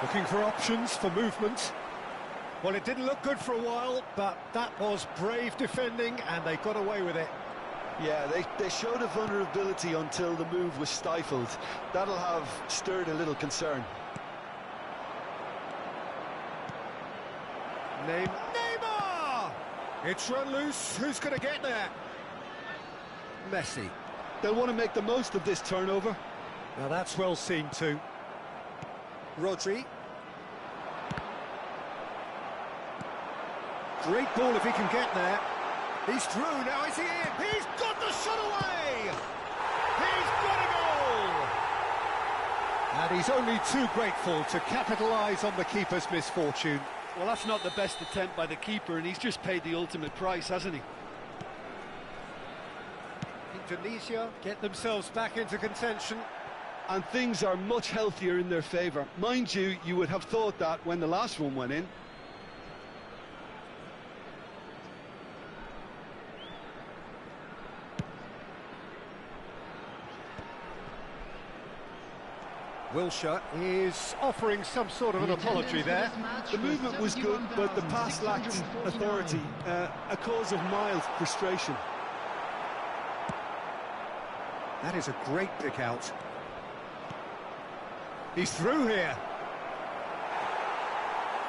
Looking for options for movement. Well, it didn't look good for a while, but that was brave defending, and they got away with it. Yeah, they showed a vulnerability until the move was stifled. That'll have stirred a little concern. Neymar! It's run loose. Who's going to get there? Messi. They'll want to make the most of this turnover. Now that's well seen too. Rodri. Great ball if he can get there. He's through, now is he in? He's got the shot away! He's got a goal! And he's only too grateful to capitalise on the keeper's misfortune. Well, that's not the best attempt by the keeper, and he's just paid the ultimate price, hasn't he? Indonesia get themselves back into contention. And things are much healthier in their favour. Mind you, you would have thought that when the last one went in. Wilshere is offering some sort of an apology there. The movement was good, but the pass lacked authority, a cause of mild frustration. That is a great pick out. He's through here.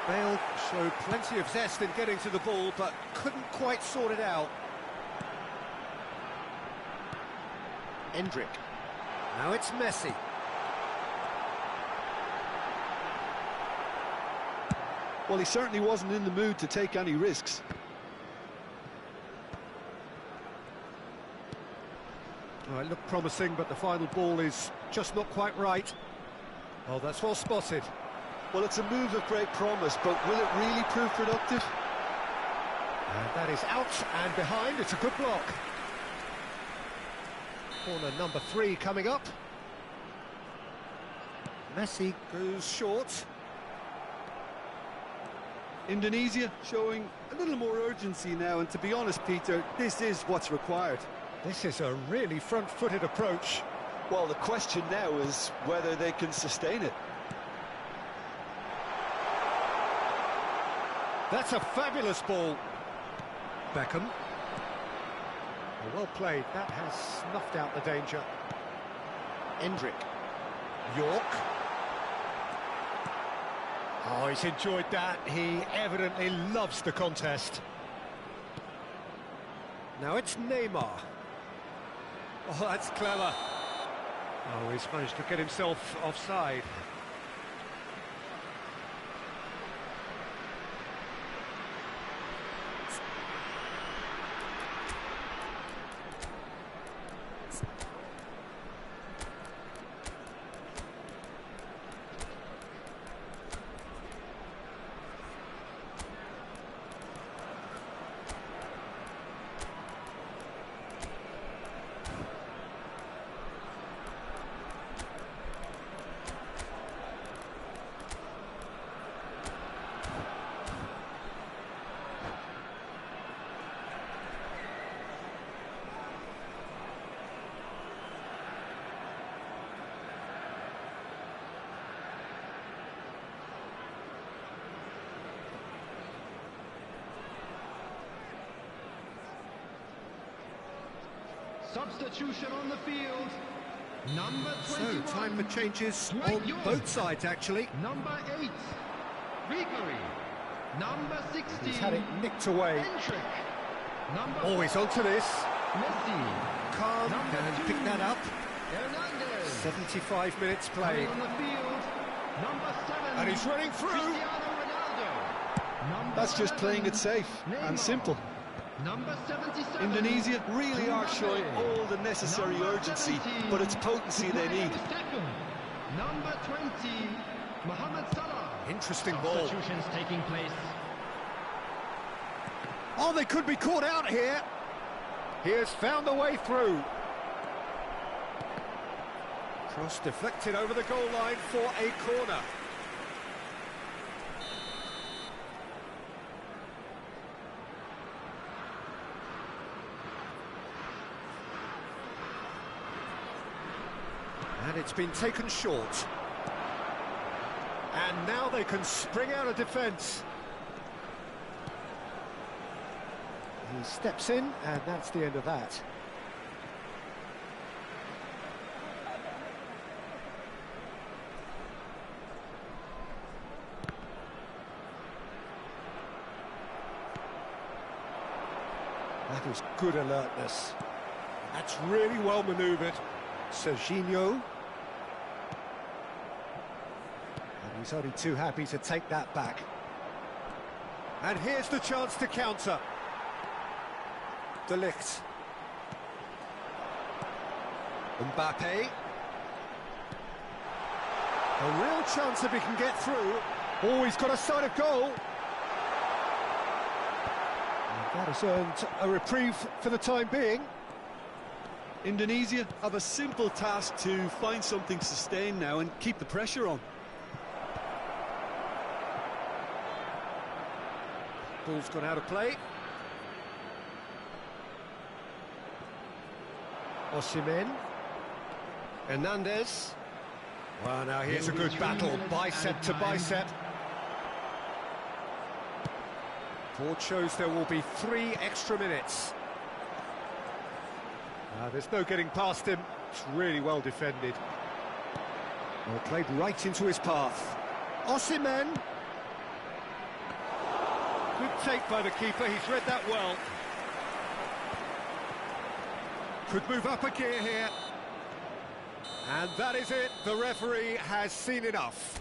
Bale showed plenty of zest in getting to the ball, but couldn't quite sort it out. Endrick. Now it's Messi. Well, he certainly wasn't in the mood to take any risks. Oh, it looked promising, but the final ball is just not quite right. Oh, that's well spotted. Well, it's a move of great promise, but will it really prove productive? And that is out and behind. It's a good block. Corner number 3 coming up. Messi goes short. Indonesia showing a little more urgency now, and to be honest, Peter, this is what's required. This is a really front-footed approach. Well, the question now is whether they can sustain it. That's a fabulous ball. Beckham. Well played. That has snuffed out the danger. Endrick. York. Oh, he's enjoyed that. He evidently loves the contest. Now it's Neymar. Oh, that's clever. Oh, he's managed to get himself offside. Substitution on the field. Number 21. So, time for changes on both sides, actually. Number 8, Grigori. Number 16. He's had it nicked away. Endrick. Number Always onto this. Messi. Khan Number can 2, pick that up. Hernandez. 75 minutes played. On the field. Number 7. And he's running through. Cristiano Ronaldo. Number That's just 11, playing it safe and Neymar. simple. Number 77. Indonesia really are showing all the necessary Number urgency, 17, but it's potency they need. Number 20, Mohamed Salah. Interesting ball. Substitutions taking place. Oh, they could be caught out here. He has found a way through. Cross deflected over the goal line for a corner. And it's been taken short. And now they can spring out of defence. He steps in, and that's the end of that. That is good alertness. That's really well manoeuvred. Serginho. And he's only too happy to take that back. And here's the chance to counter. De Ligt. Mbappe. A real chance if he can get through. Oh, he's got a sight of goal. And that has earned a reprieve for the time being. Indonesia have a simple task to find something sustained now and keep the pressure on. Ball's gone out of play. Osimhen. Hernandez. Well, now here's a good battle, bicep to bicep. Board shows there will be 3 extra minutes. There's no getting past him. It's really well defended. Well, played right into his path. Osimhen. Good take by the keeper, he's read that well. Could move up a gear here. And that is it. The referee has seen enough.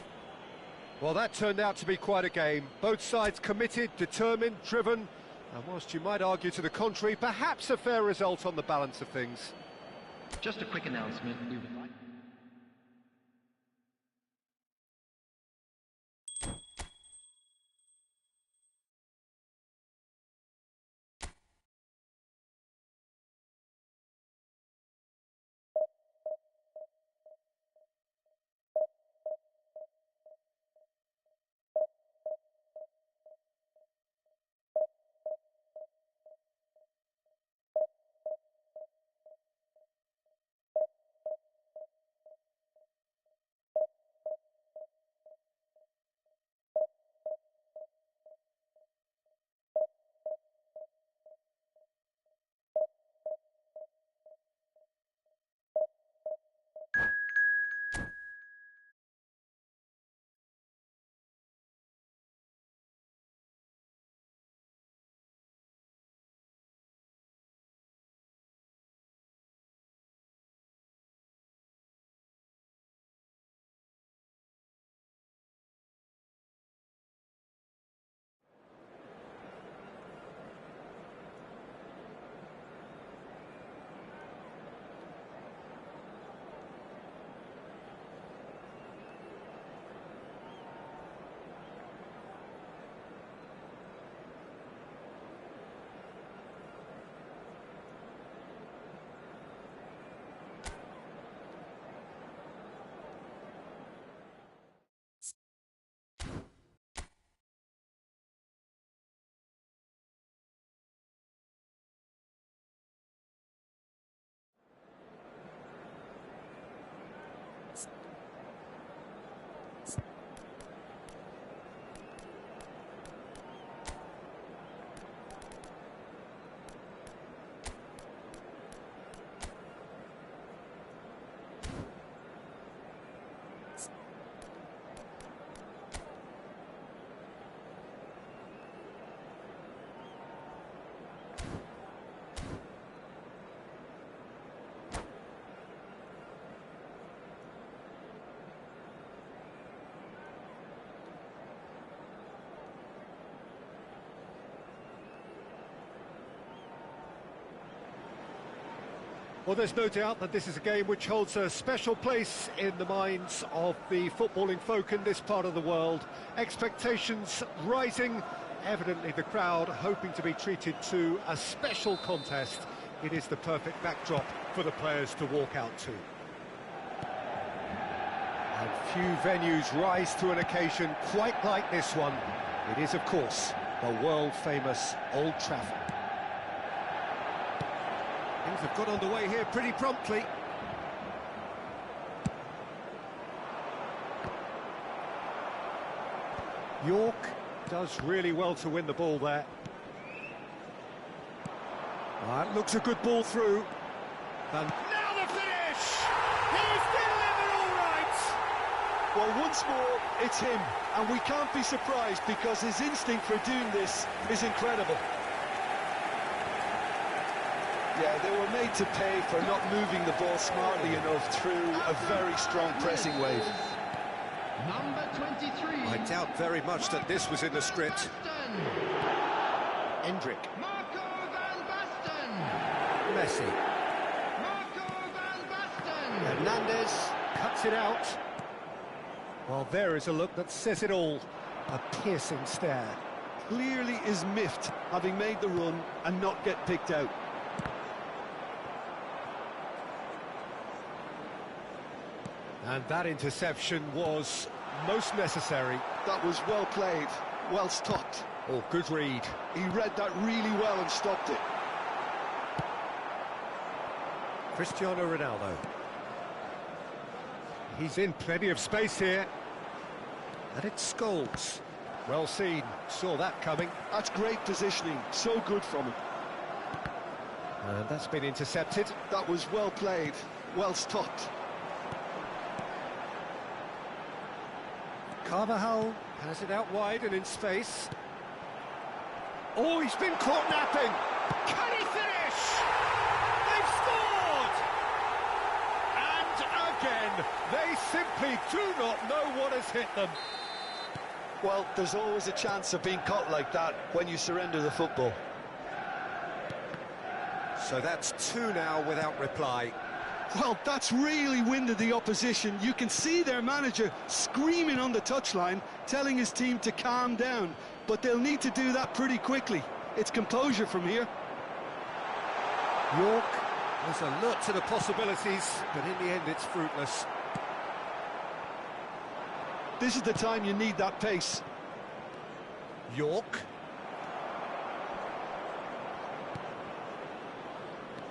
Well, that turned out to be quite a game. Both sides committed, determined, driven. And whilst you might argue to the contrary, perhaps a fair result on the balance of things. Just a quick announcement. We would like... Well, there's no doubt that this is a game which holds a special place in the minds of the footballing folk in this part of the world. Expectations rising, evidently the crowd hoping to be treated to a special contest. It is the perfect backdrop for the players to walk out to. And few venues rise to an occasion quite like this one. It is, of course, the world-famous Old Trafford. Things have got underway here pretty promptly. York does really well to win the ball there. That looks a good ball through. And now the finish! He's delivered all right! Well, once more, it's him. And we can't be surprised because his instinct for doing this is incredible. Yeah, they were made to pay for not moving the ball smartly enough through a very strong pressing wave. Number 23. I doubt very much that this was in the script. Endrick. Marco van Basten. Messi. Marco van Basten. Hernandez cuts it out. Well, there is a look that says it all. A piercing stare. Clearly is miffed, having made the run and not get picked out. And that interception was most necessary. That was well played, well stopped. Oh, good read. He read that really well and stopped it. Cristiano Ronaldo. He's in plenty of space here. And it's Scholes. Well seen, saw that coming. That's great positioning, so good from him. And that's been intercepted. That was well played, well stopped. Carvajal has it out wide and in space. Oh, he's been caught napping. Can he finish? They've scored! And a again. They simply do not know what has hit them. Well, there's always a chance of being caught like that when you surrender the football. So that's 2 now without reply. Well, that's really winded the opposition. You can see their manager screaming on the touchline, telling his team to calm down. But they'll need to do that pretty quickly. It's composure from here. York was alert to the possibilities, but in the end it's fruitless. This is the time you need that pace. York.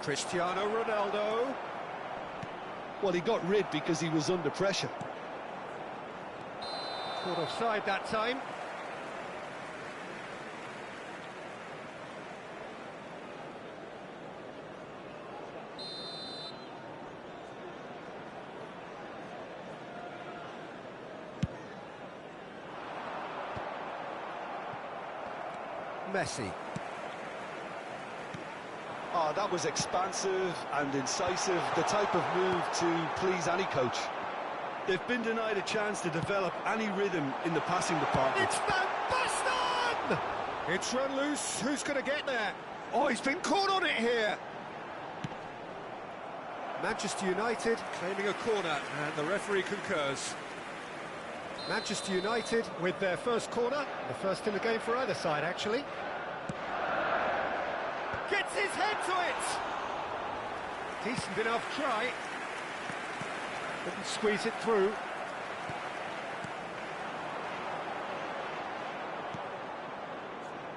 Cristiano Ronaldo. Well, he got rid because he was under pressure. Caught offside that time. Messi. Oh, that was expansive and incisive, the type of move to please any coach. They've been denied a chance to develop any rhythm in the passing department. It's Van Basten! It's run loose. Who's going to get there? Oh, he's been caught on it here. Manchester United claiming a corner, and the referee concurs. Manchester United with their first corner, the first in the game for either side, actually. Gets his head to it! Decent enough try. Couldn't squeeze it through.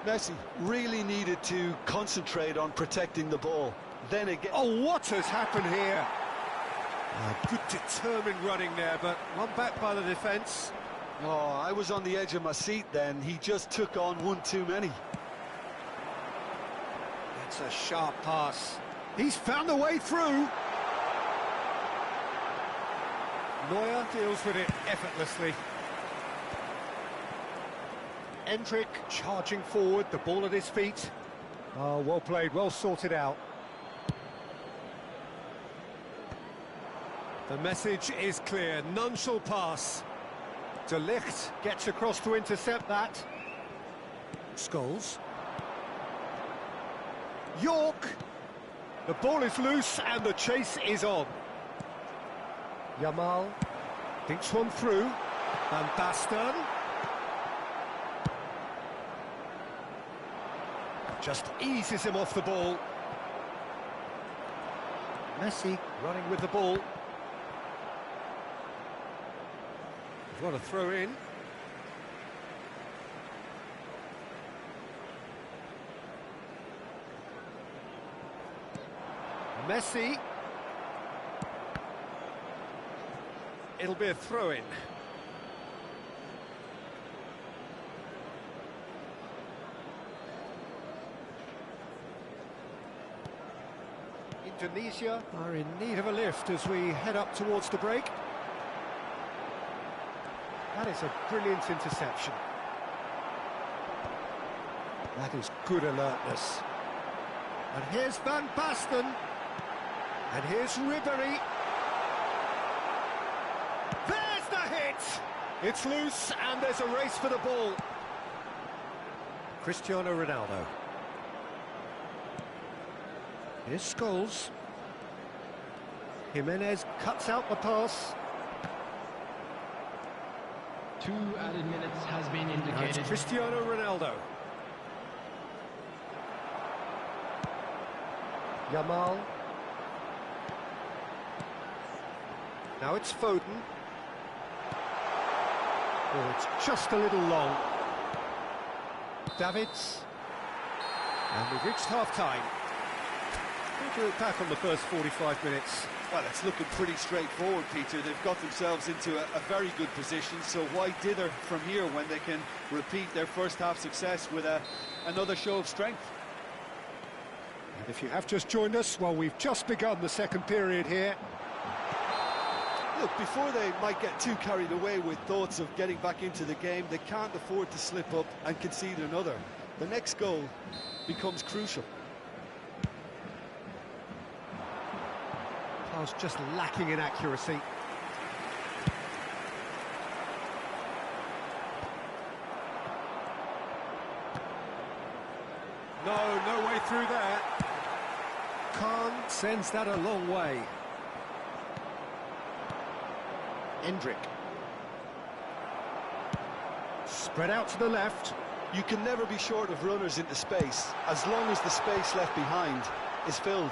Messi really needed to concentrate on protecting the ball. Then again... Oh, what has happened here? Good determined running there, but one back by the defence. Oh, I was on the edge of my seat then. He just took on one too many. That's a sharp pass. He's found a way through. Neuer deals with it effortlessly. Endrick charging forward, the ball at his feet. Oh, well played, well sorted out. The message is clear, none shall pass. De Ligt gets across to intercept that. Scholes. York. The ball is loose and the chase is on. Yamal thinks one through. Van Basten. Just eases him off the ball. Messi running with the ball. What a throw in. Messi. It'll be a throw in. Indonesia are in need of a lift as we head up towards the break. That is a brilliant interception. That is good alertness. And here's Van Basten. And here's Ribéry. There's the hit! It's loose and there's a race for the ball. Cristiano Ronaldo. Here's Scholes. Jimenez cuts out the pass. 2 added minutes has been indicated. That's Cristiano Ronaldo. Yamal. Now it's Foden. Oh, it's just a little long. Davids. And we've reached half-time. What do you look back on the first 45 minutes? Well, it's looking pretty straightforward, Peter. They've got themselves into a very good position, so why dither from here when they can repeat their first half success with another show of strength? And if you have just joined us, well, we've just begun the second period here. Look, before they might get too carried away with thoughts of getting back into the game, they can't afford to slip up and concede another. The next goal becomes crucial. Pass just lacking in accuracy. No way through there. Khan sends that a long way. Endrick. Spread out to the left. You can never be short of runners into space, as long as the space left behind is filled.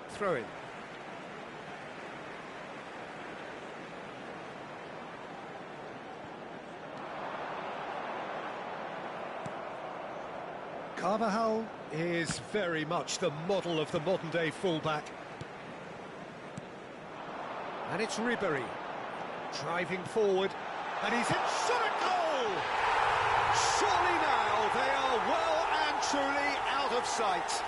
Throw in. Carvajal is very much the model of the modern-day fullback. And it's Ribery, driving forward, and he's in shot at goal! Surely now they are well and truly out of sight.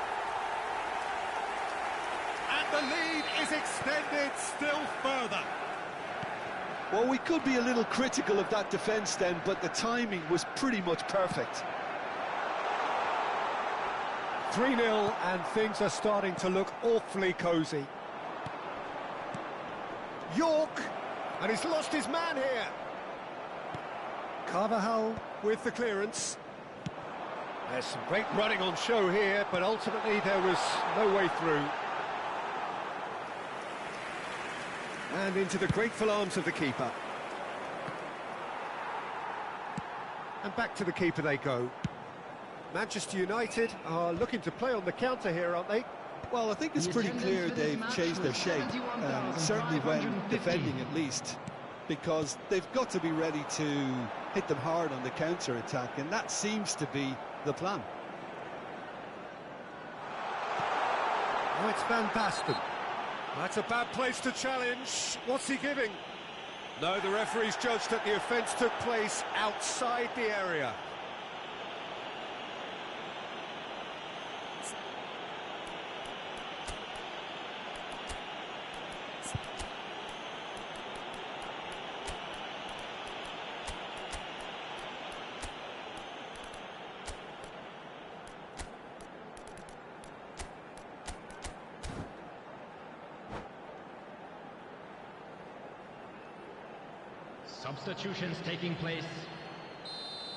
And the lead is extended still further. Well, we could be a little critical of that defence then, but the timing was pretty much perfect. 3-0, and things are starting to look awfully cosy. York, and he's lost his man here. Carvajal with the clearance. There's some great running on show here, but ultimately there was no way through. And into the grateful arms of the keeper. And back to the keeper they go. Manchester United are looking to play on the counter here, aren't they? Well, I think it's pretty clear they've changed their shape, certainly when defending at least, because they've got to be ready to hit them hard on the counter-attack, and that seems to be the plan. Oh, it's Van Basten. That's a bad place to challenge. What's he giving? No, the referee's judged that the offence took place outside the area. Substitutions taking place.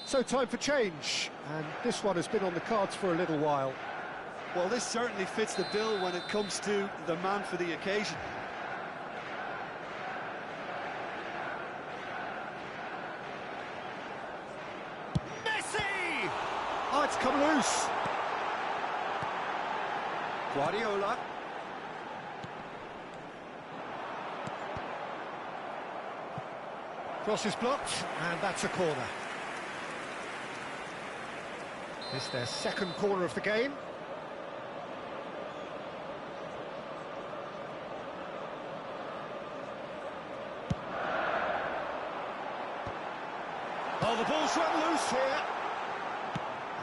So time for change, and this one has been on the cards for a little while. Well, this certainly fits the bill when it comes to the man for the occasion. Messi! Oh, it's come loose. Guardiola. Cross is blocked, and that's a corner. It's their second corner of the game. Oh, the ball's run loose here.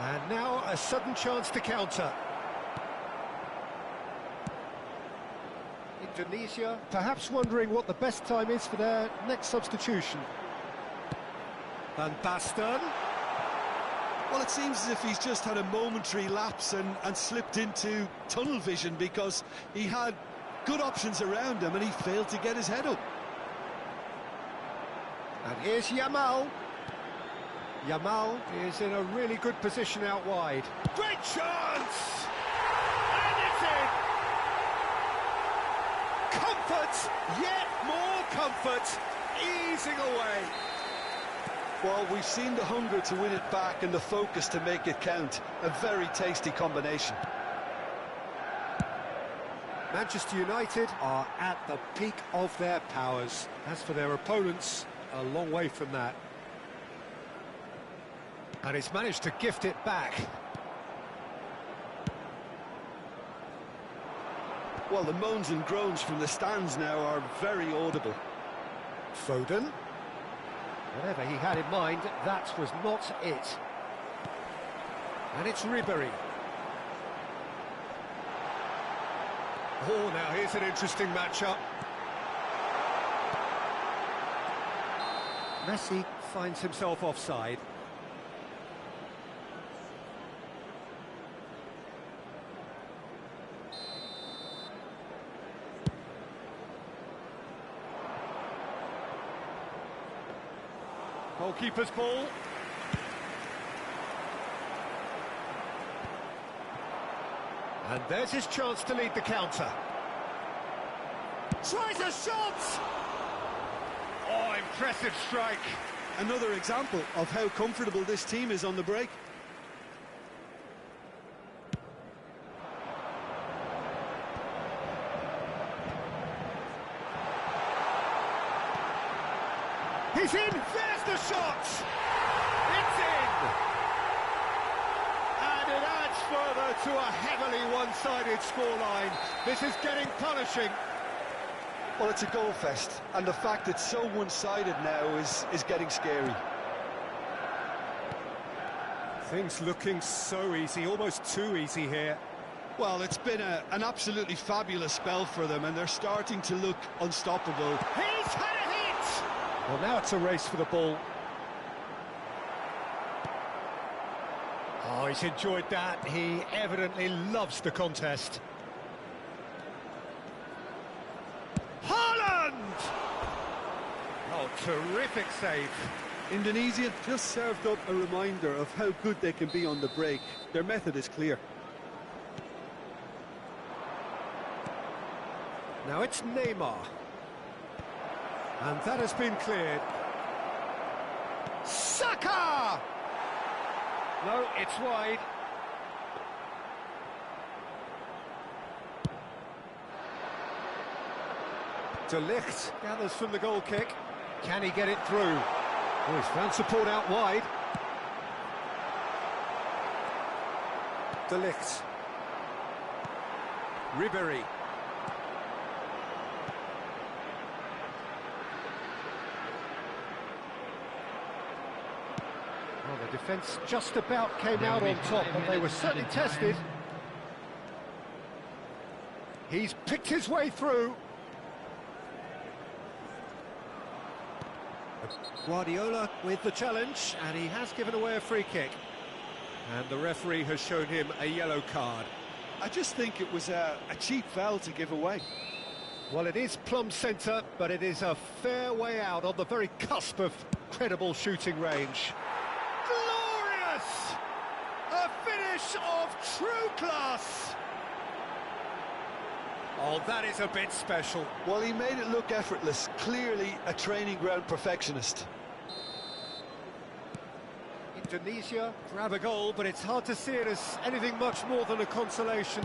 And now a sudden chance to counter. Indonesia, perhaps wondering what the best time is for their next substitution. Van Basten. Well, it seems as if he's just had a momentary lapse and slipped into tunnel vision, because he had good options around him and he failed to get his head up. And here's Yamal. Yamal is in a really good position out wide. Great chance! And it's in! Comfort, yet more comfort, easing away. Well, we've seen the hunger to win it back and the focus to make it count. A very tasty combination. Manchester United are at the peak of their powers. As for their opponents, a long way from that. And he's managed to gift it back. Well, the moans and groans from the stands now are very audible. Foden. Whatever he had in mind, that was not it. And it's Ribery. Oh, now here's an interesting matchup. Messi finds himself offside. Goalkeeper's ball. And there's his chance to lead the counter. Tries a shot! Oh, impressive strike. Another example of how comfortable this team is on the break. He's in! There's the shot! It's in! And it adds further to a heavily one-sided scoreline. This is getting punishing. Well, it's a goal fest, and the fact it's so one-sided now is getting scary. Things looking so easy, almost too easy here. Well, it's been an absolutely fabulous spell for them, and they're starting to look unstoppable. He's had a hit! Well, now it's a race for the ball. Oh, he's enjoyed that. He evidently loves the contest. Oh, terrific save. Indonesia just served up a reminder of how good they can be on the break. Their method is clear. Now it's Neymar. And that has been cleared. Saka! No, it's wide. De Ligt gathers from the goal kick. Can he get it through? Oh, he's found support out wide. De Ligt. Ribery. Well, the defence just about came out on top, but they were certainly tested. He's picked his way through. Guardiola with the challenge, and he has given away a free kick. And the referee has shown him a yellow card. I just think it was a cheap foul to give away. Well, it is plumb centre, but it is a fair way out on the very cusp of credible shooting range. Glorious! A finish of true class! Oh, that is a bit special. Well, he made it look effortless. Clearly a training ground perfectionist. Indonesia grab a goal, but it's hard to see it as anything much more than a consolation.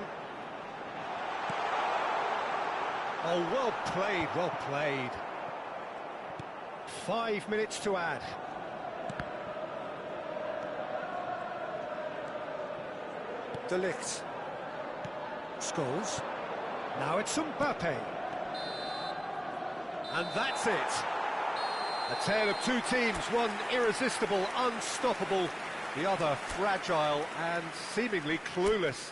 Oh, well played, well played. 5 minutes to add. De Ligt. Scholes. Now it's Mbappe. And that's it. A tale of two teams, one irresistible, unstoppable, the other fragile and seemingly clueless.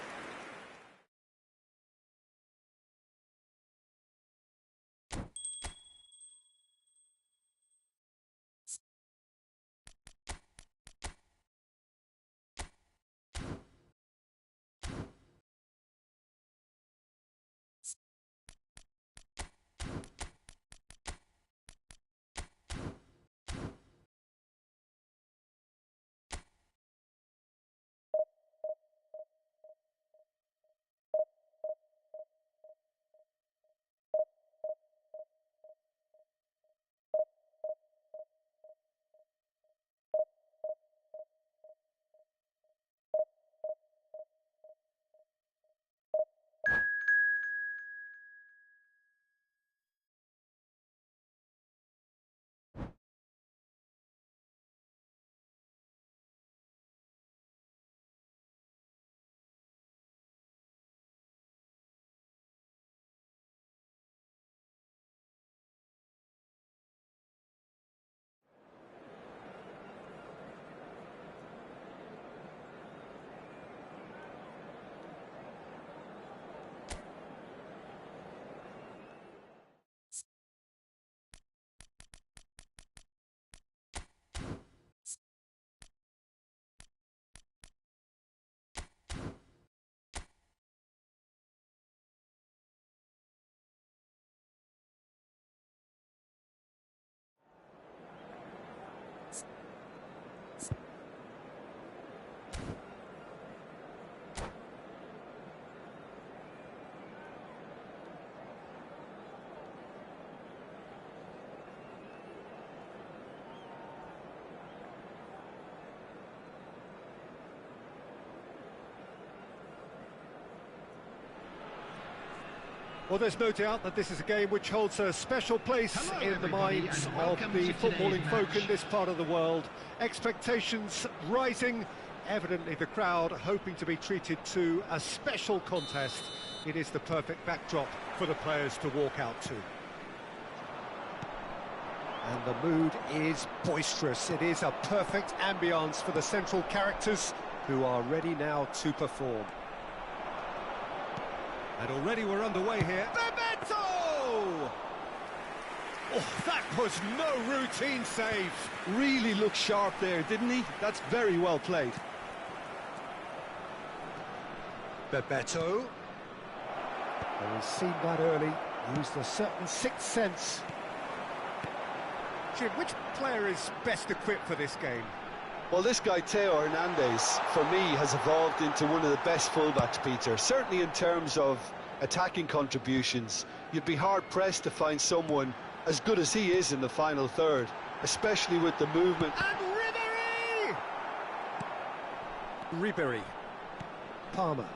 Well, there's no doubt that this is a game which holds a special place in the minds of the footballing folk in this part of the world. Expectations rising, evidently the crowd hoping to be treated to a special contest. It is the perfect backdrop for the players to walk out to. And the mood is boisterous. It is a perfect ambience for the central characters who are ready now to perform. And already we're underway here. Bebeto! Oh, that was no routine save. Really looked sharp there, didn't he? That's very well played. Bebeto. Well, he's seen that early, used a certain sixth sense. Jim, which player is best equipped for this game? Well, this guy, Theo Hernandez, for me, has evolved into one of the best fullbacks, Peter. Certainly in terms of attacking contributions, you'd be hard-pressed to find someone as good as he is in the final third, especially with the movement. And Ribery! Palmer.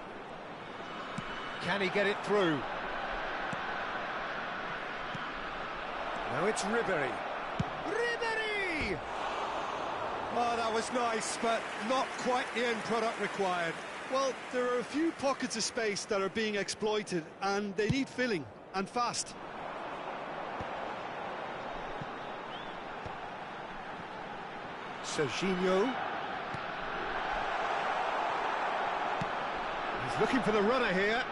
Can he get it through? Now it's Ribery. Ribery! Oh, that was nice, but not quite the end product required. Well, there are a few pockets of space that are being exploited, and they need filling, and fast. Serginho. He's looking for the runner here.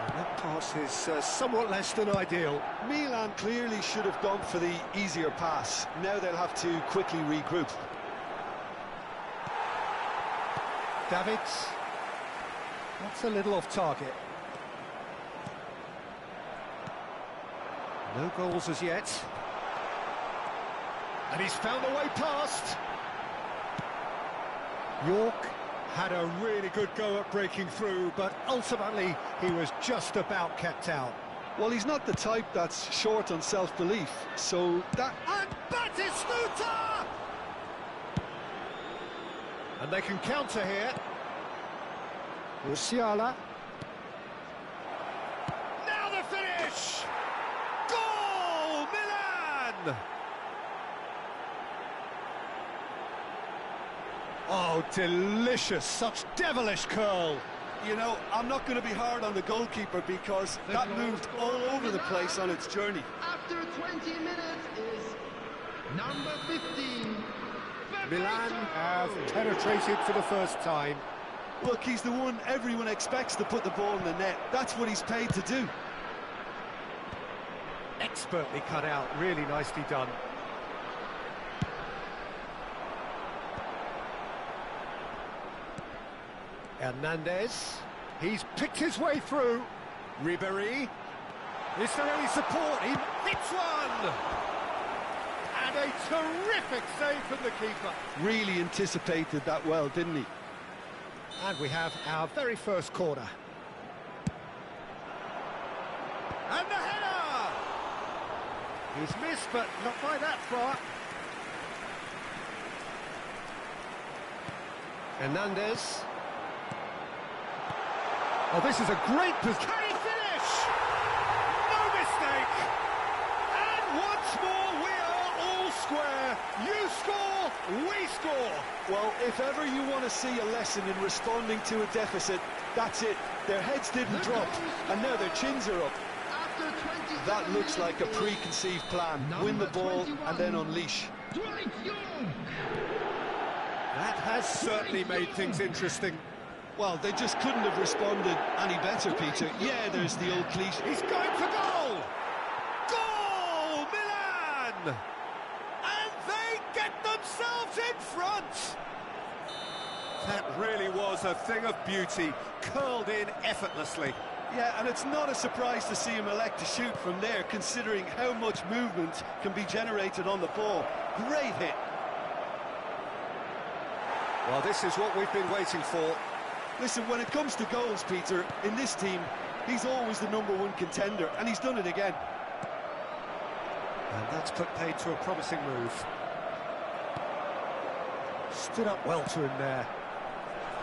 And that pass is somewhat less than ideal. Milan clearly should have gone for the easier pass. Now they'll have to quickly regroup. Davids. That's a little off target. No goals as yet. And he's found a way past. York had a really good go at breaking through, but ultimately he was just about kept out. Well, he's not the type that's short on self-belief, so that... And Batistuta! And they can counter here. Musiala. Now the finish! Goal! Milan! Oh, delicious, such devilish curl. You know, I'm not going to be hard on the goalkeeper because that moved all over the place on its journey. After 20 minutes is number 15. Milan have penetrated for the first time. Look, he's the one everyone expects to put the ball in the net. That's what he's paid to do. Expertly cut out, really nicely done. Hernandez, he's picked his way through. Ribery, is there any support? He hits one! And a terrific save from the keeper. Really anticipated that well, didn't he? And we have our very first corner. And the header! He's missed, but not by that far. Hernandez. Oh, this is a great position. Can he finish? No mistake. And once more, we are all square. You score, we score. Well, if ever you want to see a lesson in responding to a deficit, that's it. Their heads didn't drop, and now their chins are up. That looks like a preconceived plan. Win the ball and then unleash. That has certainly made things interesting. Well, they just couldn't have responded any better, Peter. Yeah, there's the old cliche. He's going for goal! Goal! Milan! And they get themselves in front! That really was a thing of beauty, curled in effortlessly. Yeah, and it's not a surprise to see him elect to shoot from there, considering how much movement can be generated on the ball. Great hit. Well, this is what we've been waiting for. Listen, when it comes to goals, Peter, in this team, he's always the #1 contender, and he's done it again. And that's put paid to a promising move. Stood up well to him there.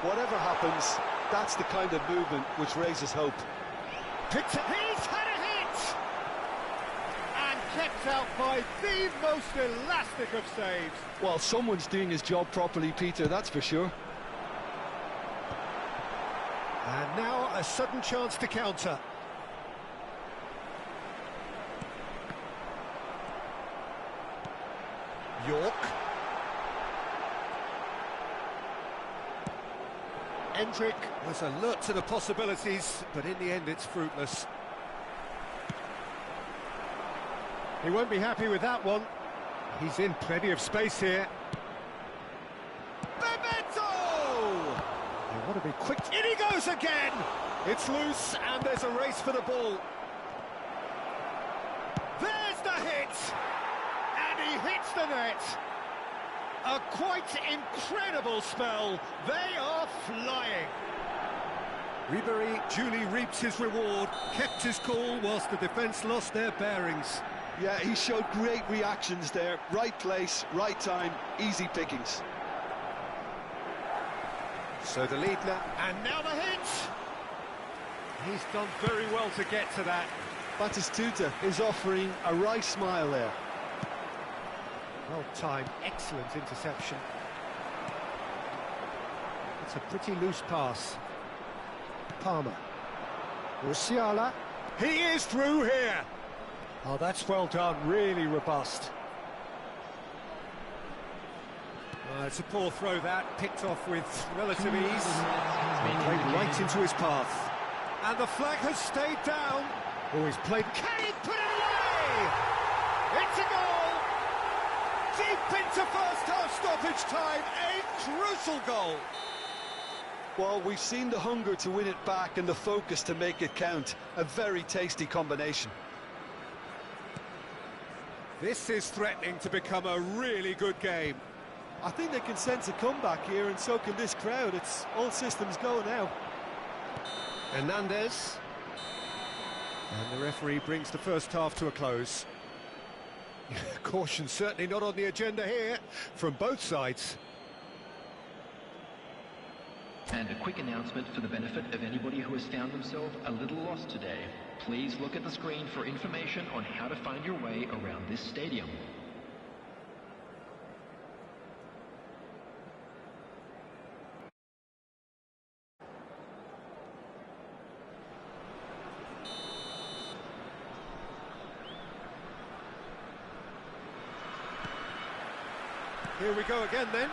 Whatever happens, That's the kind of movement which raises hope. Picked it. He's had a hit! And kept out by the most elastic of saves. Well, someone's doing his job properly, Peter, that's for sure. And now a sudden chance to counter. York. Hendrick was alert to the possibilities, but in the end it's fruitless. He won't be happy with that one. He's in plenty of space here. Bebeto! They want to be quick. In he goes again! It's loose, and there's a race for the ball. There's the hit! And he hits the net! A quite incredible spell. They are flying. Ribery duly reaps his reward, kept his cool whilst the defence lost their bearings. Yeah, he showed great reactions there. Right place, right time, easy pickings. So the lead now, and now the hit! He's done very well to get to that. Batistuta is offering a wry smile there. Well-timed, excellent interception. It's a pretty loose pass. Palmer. Musiala. He is through here! Oh, that's well done, really robust. It's a poor throw that, picked off with relative ease. Played right into his path. And the flag has stayed down. Oh, he's played... Can he put it away? It's a goal! Deep into first half stoppage time, a crucial goal. Well, we've seen the hunger to win it back and the focus to make it count. A very tasty combination. This is threatening to become a really good game. I think they can sense a comeback here, and so can this crowd. It's all systems go now. Hernandez. And the referee brings the first half to a close. Caution certainly not on the agenda here, from both sides. And a quick announcement for the benefit of anybody who has found themselves a little lost today. Please look at the screen for information on how to find your way around this stadium. Here we go again then.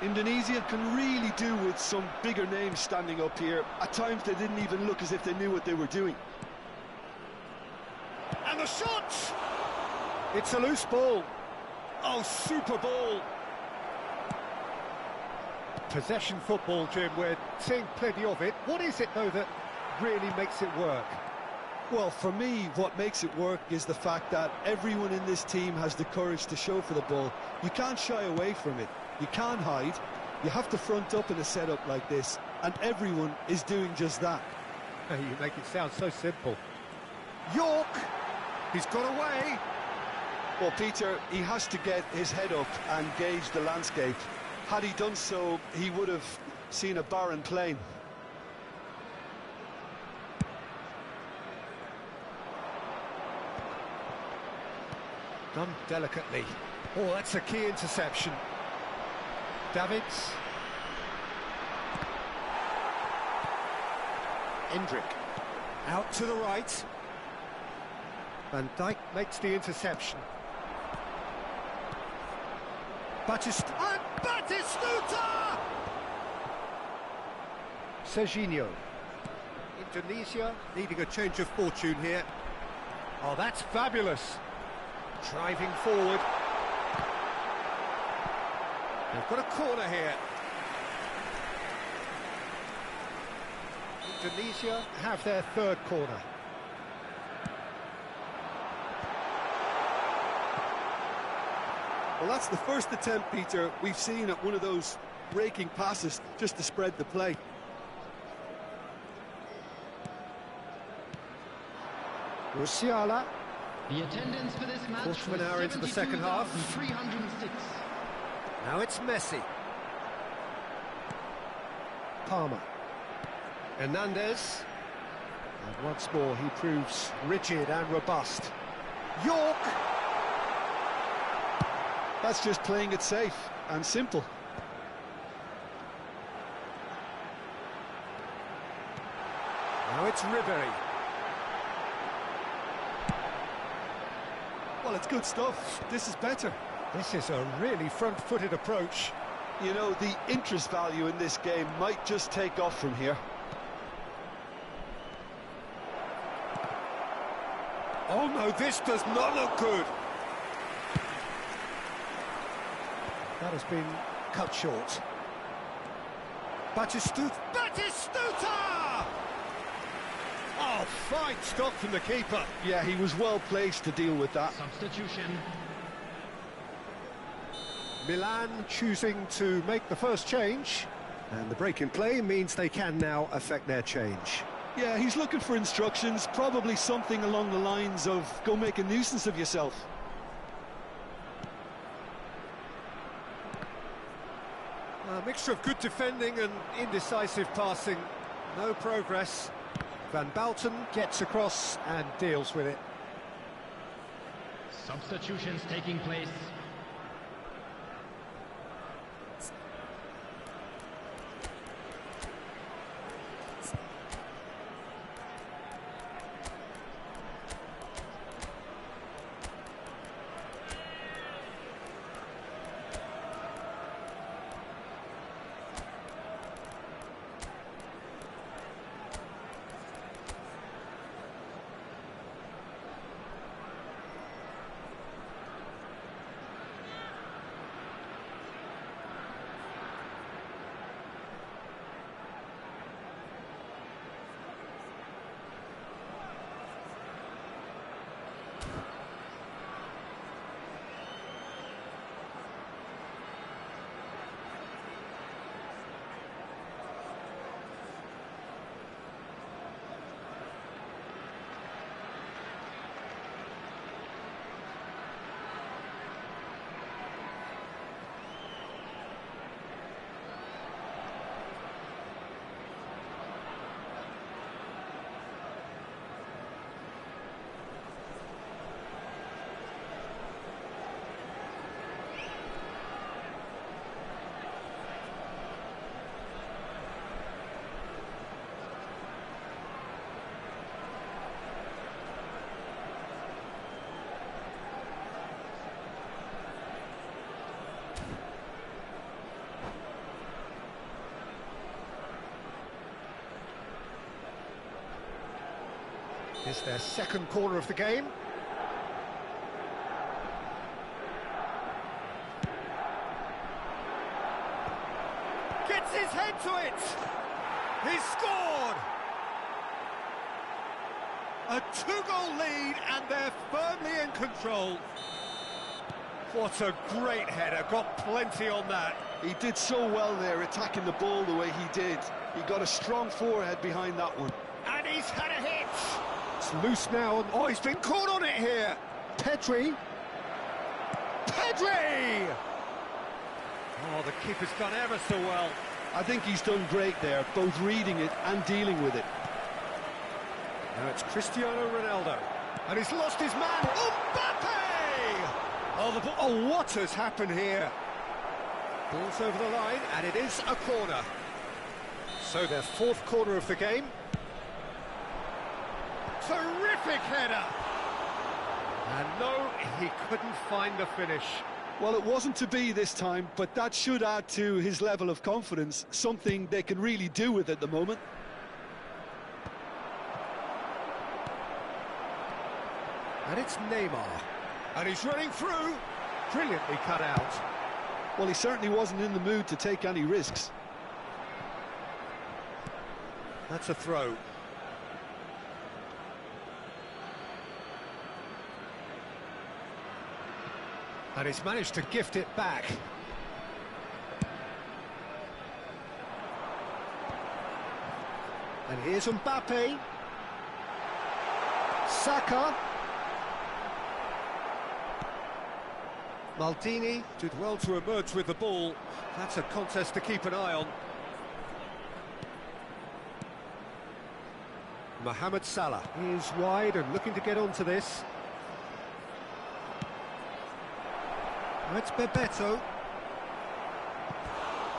Indonesia can really do with some bigger names standing up here. At times they didn't even look as if they knew what they were doing. And the shot! It's a loose ball. Oh, super ball. Possession football, Jim, we're seeing plenty of it. What is it, though, that really makes it work? Well, for me, what makes it work is the fact that everyone in this team has the courage to show for the ball. You can't shy away from it. You can't hide. You have to front up in a setup like this, and everyone is doing just that. You make it sound so simple. York! He's got away! Well, Peter, he has to get his head up and gauge the landscape. Had he done so, he would have seen a barren plain. Done delicately. Oh, that's a key interception. Davids. Hendrick. Out to the right. Van Dijk makes the interception. Batistuta! Serginho. Indonesia needing a change of fortune here. Oh, that's fabulous. Driving forward. They've got a corner here. Indonesia have their third corner. Well, that's the first attempt, Peter, we've seen at one of those breaking passes just to spread the play. Musiala. The attendance for this match Quarter of an hour into the second half. 306. Now it's Messi. Palmer. Hernandez. And once more he proves rigid and robust. York! That's just playing it safe and simple. Now it's Ribery. Well, it's good stuff. This is better. This is a really front-footed approach. You know, the interest value in this game might just take off from here. Oh no, this does not look good. That has been cut short. Batistuta! Oh, fine stop from the keeper. Yeah, he was well placed to deal with that. Substitution. Milan choosing to make the first change. And the break in play means they can now affect their change. Yeah, he's looking for instructions, probably something along the lines of go make a nuisance of yourself. A mixture of good defending and indecisive passing. No progress. Van Bouten gets across and deals with it. Substitutions taking place. It's their second corner of the game. Gets his head to it! He's scored! A two-goal lead and they're firmly in control. What a great header, got plenty on that. He did so well there, attacking the ball the way he did. He got a strong forehead behind that one. And he's had a hit! It's loose now, and oh, he's been caught on it here! Pedri! Oh, the keeper's done ever so well. I think he's done great there, both reading it and dealing with it. Now it's Cristiano Ronaldo, and he's lost his man. Mbappe! Oh, what has happened here? Ball's over the line, and it is a corner. So their fourth corner of the game. Terrific header! And no, he couldn't find the finish. Well, it wasn't to be this time, but that should add to his level of confidence, something they can really do with at the moment. And it's Neymar. And he's running through. Brilliantly cut out. Well, he certainly wasn't in the mood to take any risks. That's a throw. And he's managed to gift it back. And here's Mbappe. Saka. Maldini did well to emerge with the ball. That's a contest to keep an eye on. Mohamed Salah is wide and looking to get onto this. It's Bebeto.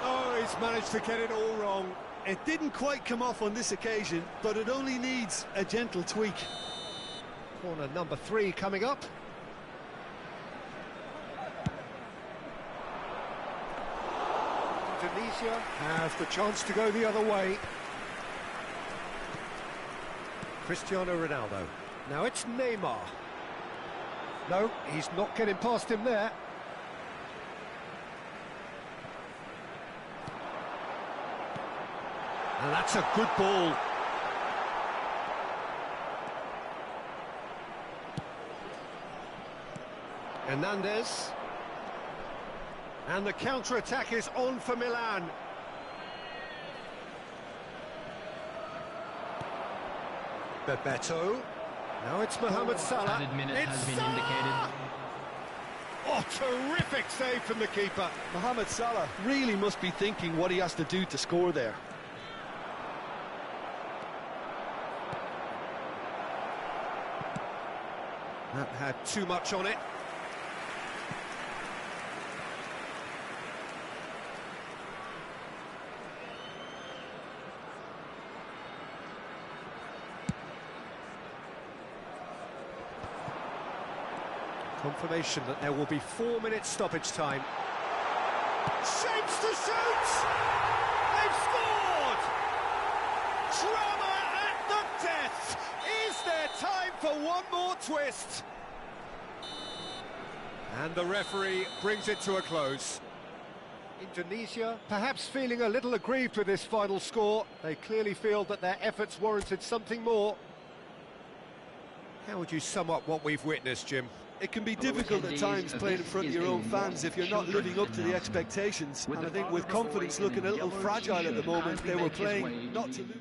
Oh, he's managed to get it all wrong. It didn't quite come off on this occasion, but it only needs a gentle tweak. Corner number 3 coming up. Indonesia has the chance to go the other way. Cristiano Ronaldo. Now it's Neymar. No, he's not getting past him there. And that's a good ball. Hernandez. And the counter-attack is on for Milan. Bebeto. Now it's Mohamed Salah. Added minute It's has been Salah! indicated. Oh, terrific save from the keeper. Mohamed Salah really must be thinking what he has to do to score there. That had too much on it. Confirmation that there will be 4 minutes stoppage time. Shapes to shoot! They've scored! Drama at the death! Is there time for one more twist? And the referee brings it to a close. Indonesia perhaps feeling a little aggrieved with this final score. They clearly feel that their efforts warranted something more. How would you sum up what we've witnessed, Jim? It can be difficult at times playing in front of your own fans if you're not living up to the expectations. And I think with confidence looking a little fragile at the moment, they were playing not to lose.